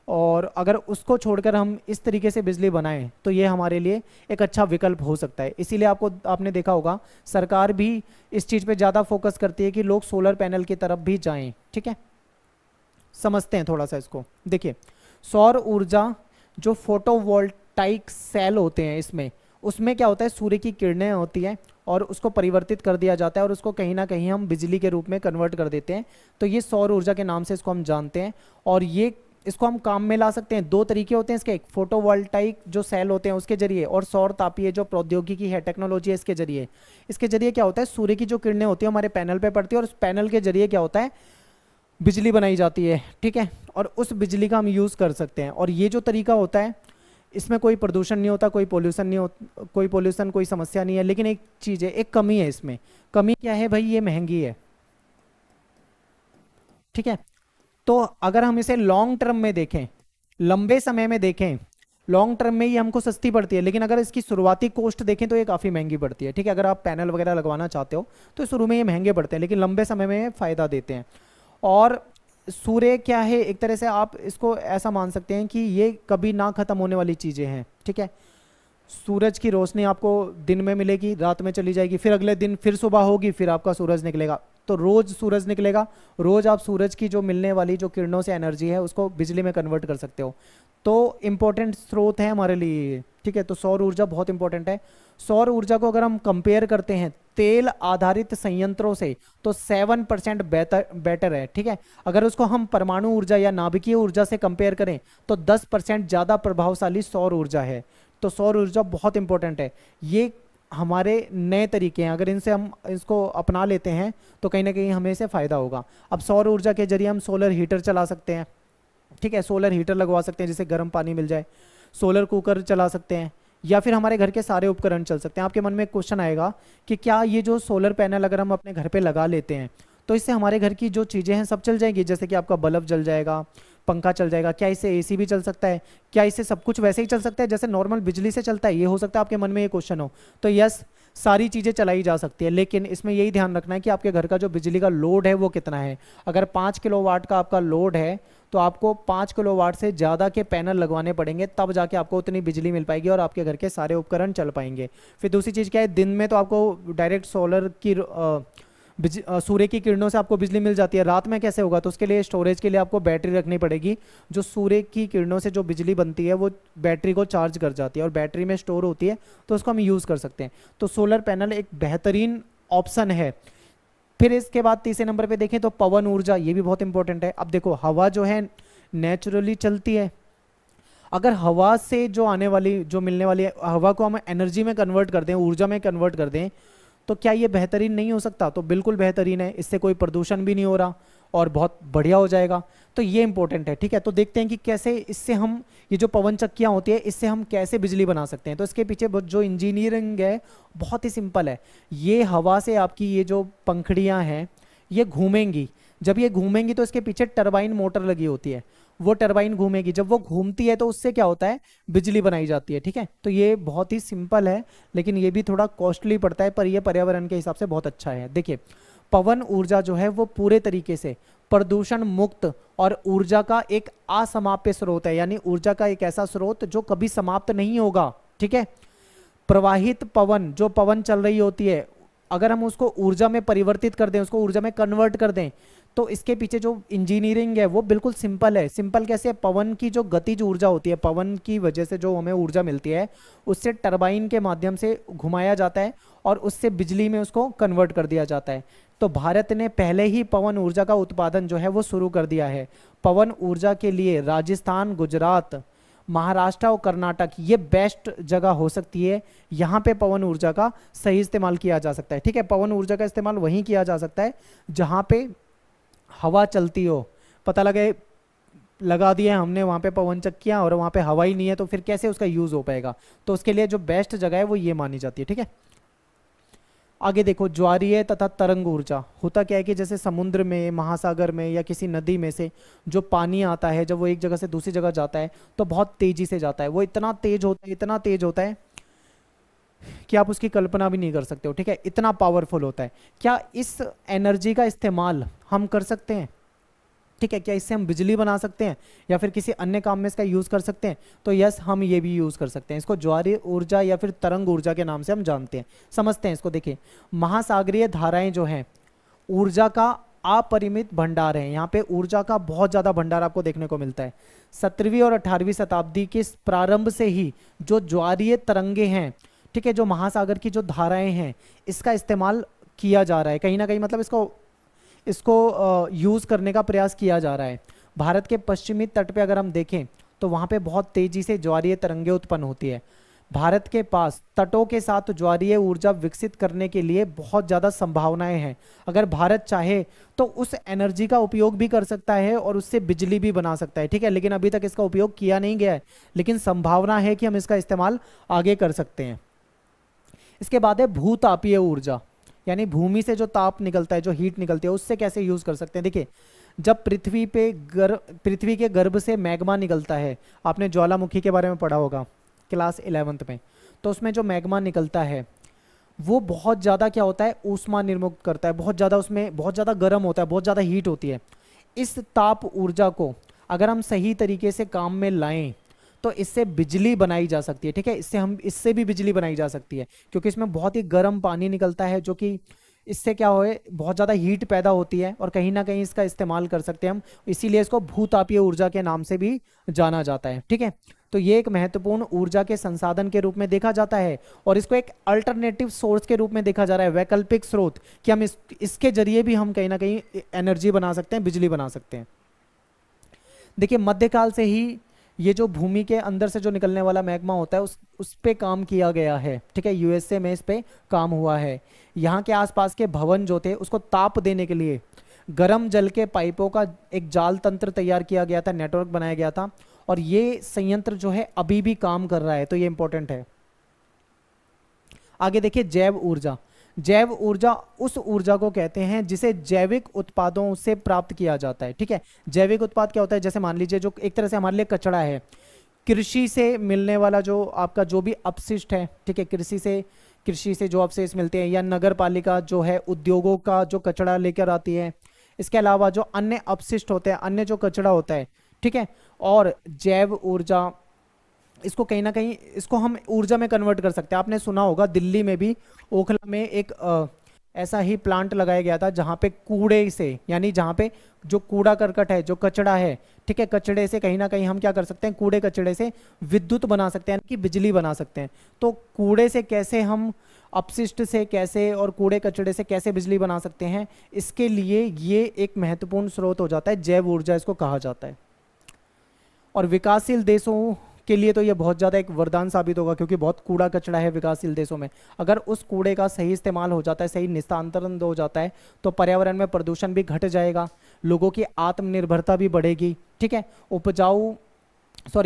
और अगर उसको छोड़कर हम इस तरीके से बिजली बनाएं तो ये हमारे लिए एक अच्छा विकल्प हो सकता है। इसीलिए आपने देखा होगा सरकार भी इस चीज़ पे ज़्यादा फोकस करती है कि लोग सोलर पैनल की तरफ भी जाएं। ठीक है, समझते हैं थोड़ा सा इसको। देखिए, सौर ऊर्जा जो फोटोवोल्टाइक सेल होते हैं इसमें, उसमें क्या होता है, सूर्य की किरणें होती हैं और उसको परिवर्तित कर दिया जाता है और उसको कहीं ना कहीं हम बिजली के रूप में कन्वर्ट कर देते हैं। तो ये सौर ऊर्जा के नाम से इसको हम जानते हैं। और ये इसको हम काम में ला सकते हैं। दो तरीके होते हैं इसके, एक फोटोवोल्टाइक जो सेल होते हैं उसके जरिए, और सौर तापीय जो प्रौद्योगिकी है, टेक्नोलॉजी है, इसके जरिए। इसके जरिए क्या होता है, सूर्य की जो किरणें होती है हमारे पैनल पे पड़ती है और उस पैनल के जरिए क्या होता है, बिजली बनाई जाती है। ठीक है, और उस बिजली का हम यूज़ कर सकते हैं। और ये जो तरीका होता है इसमें कोई प्रदूषण नहीं होता, कोई पोल्यूशन नहीं होता, कोई समस्या नहीं है। लेकिन एक चीज़ है, एक कमी है इसमें। कमी क्या है भाई, ये महंगी है। ठीक है, तो अगर हम इसे लॉन्ग टर्म में देखें, लंबे समय में देखें, लॉन्ग टर्म में ये हमको सस्ती पड़ती है। लेकिन अगर इसकी शुरुआती कॉस्ट देखें तो ये काफ़ी महंगी पड़ती है। ठीक है, अगर आप पैनल वगैरह लगवाना चाहते हो तो शुरू में ये महंगे पड़ते हैं, लेकिन लंबे समय में फ़ायदा देते हैं। और सूर्य क्या है, एक तरह से आप इसको ऐसा मान सकते हैं कि ये कभी ना ख़त्म होने वाली चीज़ें हैं। ठीक है, सूरज की रोशनी आपको दिन में मिलेगी, रात में चली जाएगी, फिर अगले दिन फिर सुबह होगी, फिर आपका सूरज निकलेगा। तो रोज़ सूरज निकलेगा, रोज़ आप सूरज की जो मिलने वाली जो किरणों से एनर्जी है उसको बिजली में कन्वर्ट कर सकते हो। तो इम्पोर्टेंट स्रोत है हमारे लिए। ठीक है, तो सौर ऊर्जा बहुत इंपॉर्टेंट है। सौर ऊर्जा को अगर हम कंपेयर करते हैं तेल आधारित संयंत्रों से तो 7% बेटर है। ठीक है, अगर उसको हम परमाणु ऊर्जा या नाभिकीय ऊर्जा से कंपेयर करें तो 10% ज़्यादा प्रभावशाली सौर ऊर्जा है। तो सौर ऊर्जा बहुत इंपॉर्टेंट है। ये हमारे नए तरीके हैं, अगर इनसे हम इसको अपना लेते हैं तो कहीं ना कहीं हमें इससे फ़ायदा होगा। अब सौर ऊर्जा के जरिए हम सोलर हीटर चला सकते हैं। ठीक है, सोलर हीटर लगवा सकते हैं जिससे गर्म पानी मिल जाए, सोलर कुकर चला सकते हैं, या फिर हमारे घर के सारे उपकरण चल सकते हैं। आपके मन में एक क्वेश्चन आएगा कि क्या ये जो सोलर पैनल अगर हम अपने घर पे लगा लेते हैं तो इससे हमारे घर की जो चीज़ें हैं सब चल जाएंगी, जैसे कि आपका बल्ब जल जाएगा, पंखा चल जाएगा, क्या इससे एसी भी चल सकता है, क्या इससे सब कुछ वैसे ही चल सकता है जैसे नॉर्मल बिजली से चलता है? ये हो सकता है आपके मन में ये क्वेश्चन हो। तो यस, सारी चीज़ें चलाई जा सकती है, लेकिन इसमें यही ध्यान रखना है कि आपके घर का जो बिजली का लोड है वो कितना है। अगर 5 किलोवाट का आपका लोड है तो आपको 5 किलोवाट से ज़्यादा के पैनल लगवाने पड़ेंगे, तब जाके आपको उतनी बिजली मिल पाएगी और आपके घर के सारे उपकरण चल पाएंगे। फिर दूसरी चीज़ क्या है, दिन में तो आपको डायरेक्ट सोलर की सूर्य की किरणों से आपको बिजली मिल जाती है। रात में कैसे होगा, तो उसके लिए स्टोरेज के लिए आपको बैटरी रखनी पड़ेगी। जो सूर्य की किरणों से जो बिजली बनती है वो बैटरी को चार्ज कर जाती है और बैटरी में स्टोर होती है, तो उसको हम यूज़ कर सकते हैं। तो सोलर पैनल एक बेहतरीन ऑप्शन है। फिर इसके बाद तीसरे नंबर पे देखें तो पवन ऊर्जा, ये भी बहुत इंपॉर्टेंट है। अब देखो, हवा जो है नेचुरली चलती है, अगर हवा से जो आने वाली जो मिलने वाली हवा को हम एनर्जी में कन्वर्ट कर दें, ऊर्जा में कन्वर्ट कर दें, तो क्या ये बेहतरीन नहीं हो सकता? तो बिल्कुल बेहतरीन है, इससे कोई प्रदूषण भी नहीं हो रहा और बहुत बढ़िया हो जाएगा। तो ये इंपॉर्टेंट है। ठीक है, तो देखते हैं कि कैसे इससे हम, ये जो पवन चक्कियाँ होती है इससे हम कैसे बिजली बना सकते हैं। तो इसके पीछे जो इंजीनियरिंग है बहुत ही सिंपल है। ये हवा से आपकी ये जो पंखड़ियाँ हैं ये घूमेंगी, जब ये घूमेंगी तो इसके पीछे टरबाइन मोटर लगी होती है, वो टरबाइन घूमेगी, जब वो घूमती है तो उससे क्या होता है, बिजली बनाई जाती है। ठीक है, तो ये बहुत ही सिंपल है, लेकिन ये भी थोड़ा कॉस्टली पड़ता है, पर ये पर्यावरण के हिसाब से बहुत अच्छा है। देखिए, पवन ऊर्जा जो है वो पूरे तरीके से प्रदूषण मुक्त और ऊर्जा का एक असमाप्य स्रोत है, यानी ऊर्जा का एक ऐसा स्रोत जो कभी समाप्त नहीं होगा। ठीक है, प्रवाहित पवन, जो पवन चल रही होती है, अगर हम उसको ऊर्जा में परिवर्तित कर दें, उसको ऊर्जा में कन्वर्ट कर दें, तो इसके पीछे जो इंजीनियरिंग है वो बिल्कुल सिंपल है। सिंपल कैसे है, पवन की जो गतिज ऊर्जा होती है, पवन की वजह से जो हमें ऊर्जा मिलती है उससे टरबाइन के माध्यम से घुमाया जाता है और उससे बिजली में उसको कन्वर्ट कर दिया जाता है। तो भारत ने पहले ही पवन ऊर्जा का उत्पादन जो है वो शुरू कर दिया है। पवन ऊर्जा के लिए राजस्थान, गुजरात, महाराष्ट्र और कर्नाटक ये बेस्ट जगह हो सकती है। यहाँ पे पवन ऊर्जा का सही इस्तेमाल किया जा सकता है। ठीक है, पवन ऊर्जा का इस्तेमाल वहीं किया जा सकता है जहाँ पे हवा चलती हो। पता लगे लगा दिया हमने वहाँ पे पवन चक्कियाँ और वहाँ पे हवा ही नहीं है, तो फिर कैसे उसका यूज़ हो पाएगा? तो उसके लिए जो बेस्ट जगह है वो ये मानी जाती है। ठीक है, आगे देखो, ज्वारीय तथा तरंग ऊर्जा। होता क्या है कि जैसे समुद्र में, महासागर में या किसी नदी में से जो पानी आता है, जब वो एक जगह से दूसरी जगह जाता है तो बहुत तेजी से जाता है। वो इतना तेज होता है, इतना तेज होता है कि आप उसकी कल्पना भी नहीं कर सकते हो। ठीक है, इतना पावरफुल होता है। क्या इस एनर्जी का इस्तेमाल हम कर सकते हैं? ठीक है, क्या इससे हम बिजली बना सकते हैं या फिर किसी अन्य काम में इसका यूज़ कर सकते हैं? तो यस, हम ये भी यूज़ कर सकते हैं। इसको ज्वारीय ऊर्जा या फिर तरंग ऊर्जा के नाम से हम जानते हैं, समझते हैं इसको। देखिए, महासागरीय धाराएं जो हैं ऊर्जा का अपरिमित भंडार है। यहाँ पे ऊर्जा का बहुत ज़्यादा भंडार आपको देखने को मिलता है। 17वीं और 18वीं शताब्दी के प्रारंभ से ही जो ज्वारीय तरंगे हैं, ठीक है, जो महासागर की जो धाराएं हैं, इसका इस्तेमाल किया जा रहा है कहीं ना कहीं, मतलब इसको यूज़ करने का प्रयास किया जा रहा है। भारत के पश्चिमी तट पे अगर हम देखें तो वहाँ पे बहुत तेज़ी से ज्वारीय तरंगे उत्पन्न होती है। भारत के पास तटों के साथ ज्वारीय ऊर्जा विकसित करने के लिए बहुत ज़्यादा संभावनाएं हैं। अगर भारत चाहे तो उस एनर्जी का उपयोग भी कर सकता है और उससे बिजली भी बना सकता है, ठीक है, लेकिन अभी तक इसका उपयोग किया नहीं गया है, लेकिन संभावना है कि हम इसका इस्तेमाल आगे कर सकते हैं। इसके बाद है भूतापीय ऊर्जा, यानी भूमि से जो ताप निकलता है, जो हीट निकलती है, उससे कैसे यूज़ कर सकते हैं। देखिए, जब पृथ्वी के गर्भ से मैग्मा निकलता है, आपने ज्वालामुखी के बारे में पढ़ा होगा क्लास 11th में, तो उसमें जो मैग्मा निकलता है वो बहुत ज़्यादा क्या होता है, ऊष्मा निर्मुक्त करता है, बहुत ज़्यादा, उसमें बहुत ज़्यादा गर्म होता है, बहुत ज़्यादा हीट होती है। इस ताप ऊर्जा को अगर हम सही तरीके से काम में लाएं तो इससे बिजली बनाई जा सकती है, ठीक है, इससे भी बिजली बनाई जा सकती है, क्योंकि इसमें बहुत ही गर्म पानी निकलता है, जो कि इससे क्या होए, बहुत ज़्यादा हीट पैदा होती है और कहीं ना कहीं इसका इस्तेमाल कर सकते हैं हम, इसीलिए इसको भूतापीय ऊर्जा के नाम से भी जाना जाता है, ठीक है। तो ये एक महत्वपूर्ण ऊर्जा के संसाधन के रूप में देखा जाता है और इसको एक अल्टरनेटिव सोर्स के रूप में देखा जा रहा है, वैकल्पिक स्रोत, कि हम इसके जरिए भी हम कहीं ना कहीं एनर्जी बना सकते हैं, बिजली बना सकते हैं। देखिए, मध्यकाल से ही ये जो भूमि के अंदर से जो निकलने वाला मैग्मा होता है उस पे काम किया गया है, ठीक है, यूएसए में इस पे काम हुआ है। यहाँ के आसपास के भवन जो थे उसको ताप देने के लिए गर्म जल के पाइपों का एक जाल तंत्र तैयार किया गया था, नेटवर्क बनाया गया था, और ये संयंत्र जो है अभी भी काम कर रहा है, तो ये इंपॉर्टेंट है। आगे देखिए, जैव ऊर्जा। जैव ऊर्जा उस ऊर्जा को कहते हैं जिसे जैविक उत्पादों से प्राप्त किया जाता है, ठीक है। जैविक उत्पाद क्या होता है, जैसे मान लीजिए जो एक तरह से हमारे लिए कचरा है, कृषि से मिलने वाला जो आपका जो भी अपशिष्ट है, ठीक है, कृषि से जो अवशेष मिलते हैं, या नगर पालिका जो है उद्योगों का जो कचरा लेकर आती है, इसके अलावा जो अन्य अपशिष्ट होते हैं, अन्य जो कचरा होता है, ठीक है, और जैव ऊर्जा, इसको कहीं ना कहीं इसको हम ऊर्जा में कन्वर्ट कर सकते हैं। आपने सुना होगा दिल्ली में भी ओखला में एक ऐसा ही प्लांट लगाया गया था जहाँ पे कूड़े से, यानी जहाँ पे जो कूड़ा करकट है, जो कचड़ा है, ठीक है, कचड़े से कहीं ना कहीं हम क्या कर सकते हैं, कूड़े कचड़े से विद्युत बना सकते हैं, यानी कि बिजली बना सकते हैं। तो कूड़े से कैसे हम, अपशिष्ट से कैसे और कूड़े कचड़े से कैसे बिजली बना सकते हैं, इसके लिए ये एक महत्वपूर्ण स्रोत हो जाता है, जैव ऊर्जा इसको कहा जाता है। और विकासशील देशों के लिए तो ये बहुत ज़्यादा एक वरदान साबित होगा, क्योंकि बहुत कूड़ा कचड़ा है विकासशील देशों में। अगर उस कूड़े का सही इस्तेमाल हो जाता है, सही निस्तांतरण हो जाता है, तो पर्यावरण में प्रदूषण भी घट जाएगा, लोगों की आत्मनिर्भरता भी बढ़ेगी, ठीक है,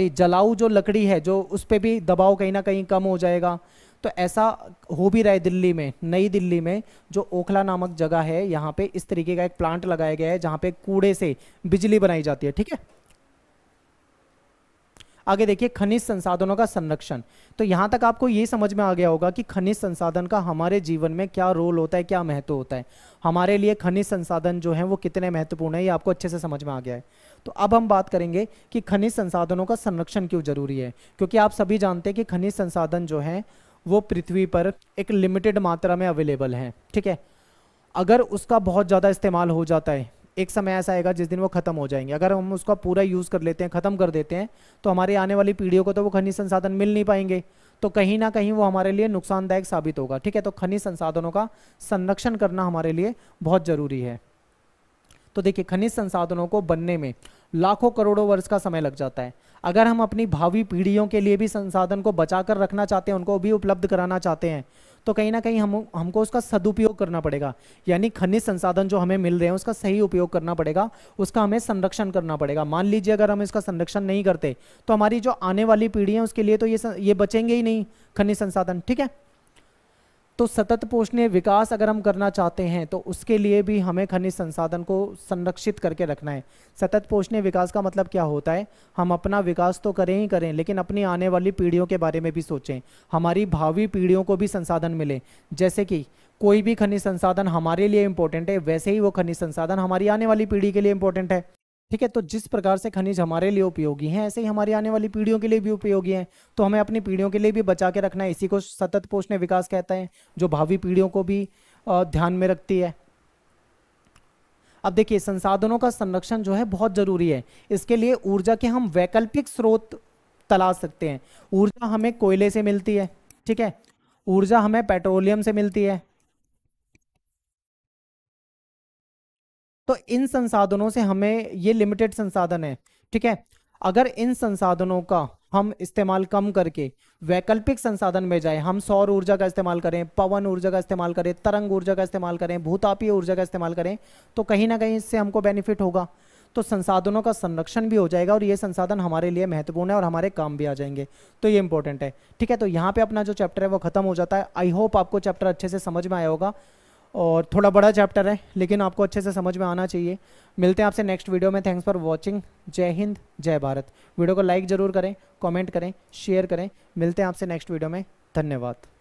जलाऊ जो लकड़ी है, जो उस पर भी दबाव कहीं ना कहीं कम हो जाएगा। तो ऐसा हो भी रहा है दिल्ली में, नई दिल्ली में जो ओखला नामक जगह है, यहाँ पे इस तरीके का एक प्लांट लगाया गया है जहाँ पे कूड़े से बिजली बनाई जाती है, ठीक है। आगे देखिए, खनिज संसाधनों का संरक्षण। तो यहाँ तक आपको ये समझ में आ गया होगा कि खनिज संसाधन का हमारे जीवन में क्या रोल होता है, क्या महत्व होता है, हमारे लिए खनिज संसाधन जो हैं वो कितने महत्वपूर्ण है, ये आपको अच्छे से समझ में आ गया है। तो अब हम बात करेंगे कि खनिज संसाधनों का संरक्षण क्यों जरूरी है, क्योंकि आप सभी जानते हैं कि खनिज संसाधन जो हैं वो पृथ्वी पर एक लिमिटेड मात्रा में अवेलेबल हैं, ठीक है। अगर उसका बहुत ज़्यादा इस्तेमाल हो जाता है, एक समय ऐसा आएगा जिस दिन वो खत्म हो जाएंगे। अगर हम उसका पूरा यूज़ कर लेते हैं, ख़त्म कर देते हैं, तो हमारी आने वाली पीढ़ियों को तो वो खनिज संसाधन मिल नहीं पाएंगे, तो कहीं ना कहीं वो हमारे लिए नुकसानदायक साबित होगा, ठीक है। तो खनिज संसाधनों का संरक्षण करना हमारे लिए बहुत ज़रूरी है। तो देखिए, खनिज संसाधनों को बनने में लाखों करोड़ों वर्ष का समय लग जाता है। अगर हम अपनी भावी पीढ़ियों के लिए भी संसाधन को बचा कर रखना चाहते हैं, उनको भी उपलब्ध कराना चाहते हैं, तो कहीं ना कहीं हमको उसका सदुपयोग करना पड़ेगा, यानी खनिज संसाधन जो हमें मिल रहे हैं उसका सही उपयोग करना पड़ेगा, उसका हमें संरक्षण करना पड़ेगा। मान लीजिए अगर हम इसका संरक्षण नहीं करते तो हमारी जो आने वाली पीढ़ी है उसके लिए तो ये बचेंगे ही नहीं खनिज संसाधन, ठीक है। तो सतत पोषणीय विकास अगर हम करना चाहते हैं तो उसके लिए भी हमें खनिज संसाधन को संरक्षित करके रखना है। सतत पोषणीय विकास का मतलब क्या होता है, हम अपना विकास तो करें ही करें, लेकिन अपनी आने वाली पीढ़ियों के बारे में भी सोचें, हमारी भावी पीढ़ियों को भी संसाधन मिले। जैसे कि कोई भी खनिज संसाधन हमारे लिए इंपॉर्टेंट है, वैसे ही वो खनिज संसाधन हमारी आने वाली पीढ़ी के लिए इंपॉर्टेंट है। ठीक है, तो जिस प्रकार से खनिज हमारे लिए उपयोगी हैं ऐसे ही हमारी आने वाली पीढ़ियों के लिए भी उपयोगी हैं। तो हमें अपनी पीढ़ियों के लिए भी बचा के रखना है, इसी को सतत पोषण विकास कहते हैं, जो भावी पीढ़ियों को भी ध्यान में रखती है। अब देखिए, संसाधनों का संरक्षण जो है बहुत जरूरी है। इसके लिए ऊर्जा के हम वैकल्पिक स्रोत तलाश सकते हैं। ऊर्जा हमें कोयले से मिलती है, ठीक है, ऊर्जा हमें पेट्रोलियम से मिलती है। तो इन संसाधनों से हमें, ये लिमिटेड संसाधन है, ठीक है, अगर इन संसाधनों का हम इस्तेमाल कम करके वैकल्पिक संसाधन में जाए, हम सौर ऊर्जा का इस्तेमाल करें, पवन ऊर्जा का इस्तेमाल करें, तरंग ऊर्जा का इस्तेमाल करें, भूतापीय ऊर्जा का इस्तेमाल करें, तो कहीं ना कहीं इससे हमको बेनिफिट होगा। तो संसाधनों का संरक्षण भी हो जाएगा और ये संसाधन हमारे लिए महत्वपूर्ण है और हमारे काम भी आ जाएंगे। तो ये इंपॉर्टेंट है, ठीक है। तो यहाँ पे अपना जो चैप्टर है वो खत्म हो जाता है। आई होप आपको चैप्टर अच्छे से समझ में आया होगा, और थोड़ा बड़ा चैप्टर है लेकिन आपको अच्छे से समझ में आना चाहिए। मिलते हैं आपसे नेक्स्ट वीडियो में। Thanks for watching. जय हिंद, जय भारत। वीडियो को लाइक ज़रूर करें, कमेंट करें, शेयर करें। मिलते हैं आपसे नेक्स्ट वीडियो में। धन्यवाद।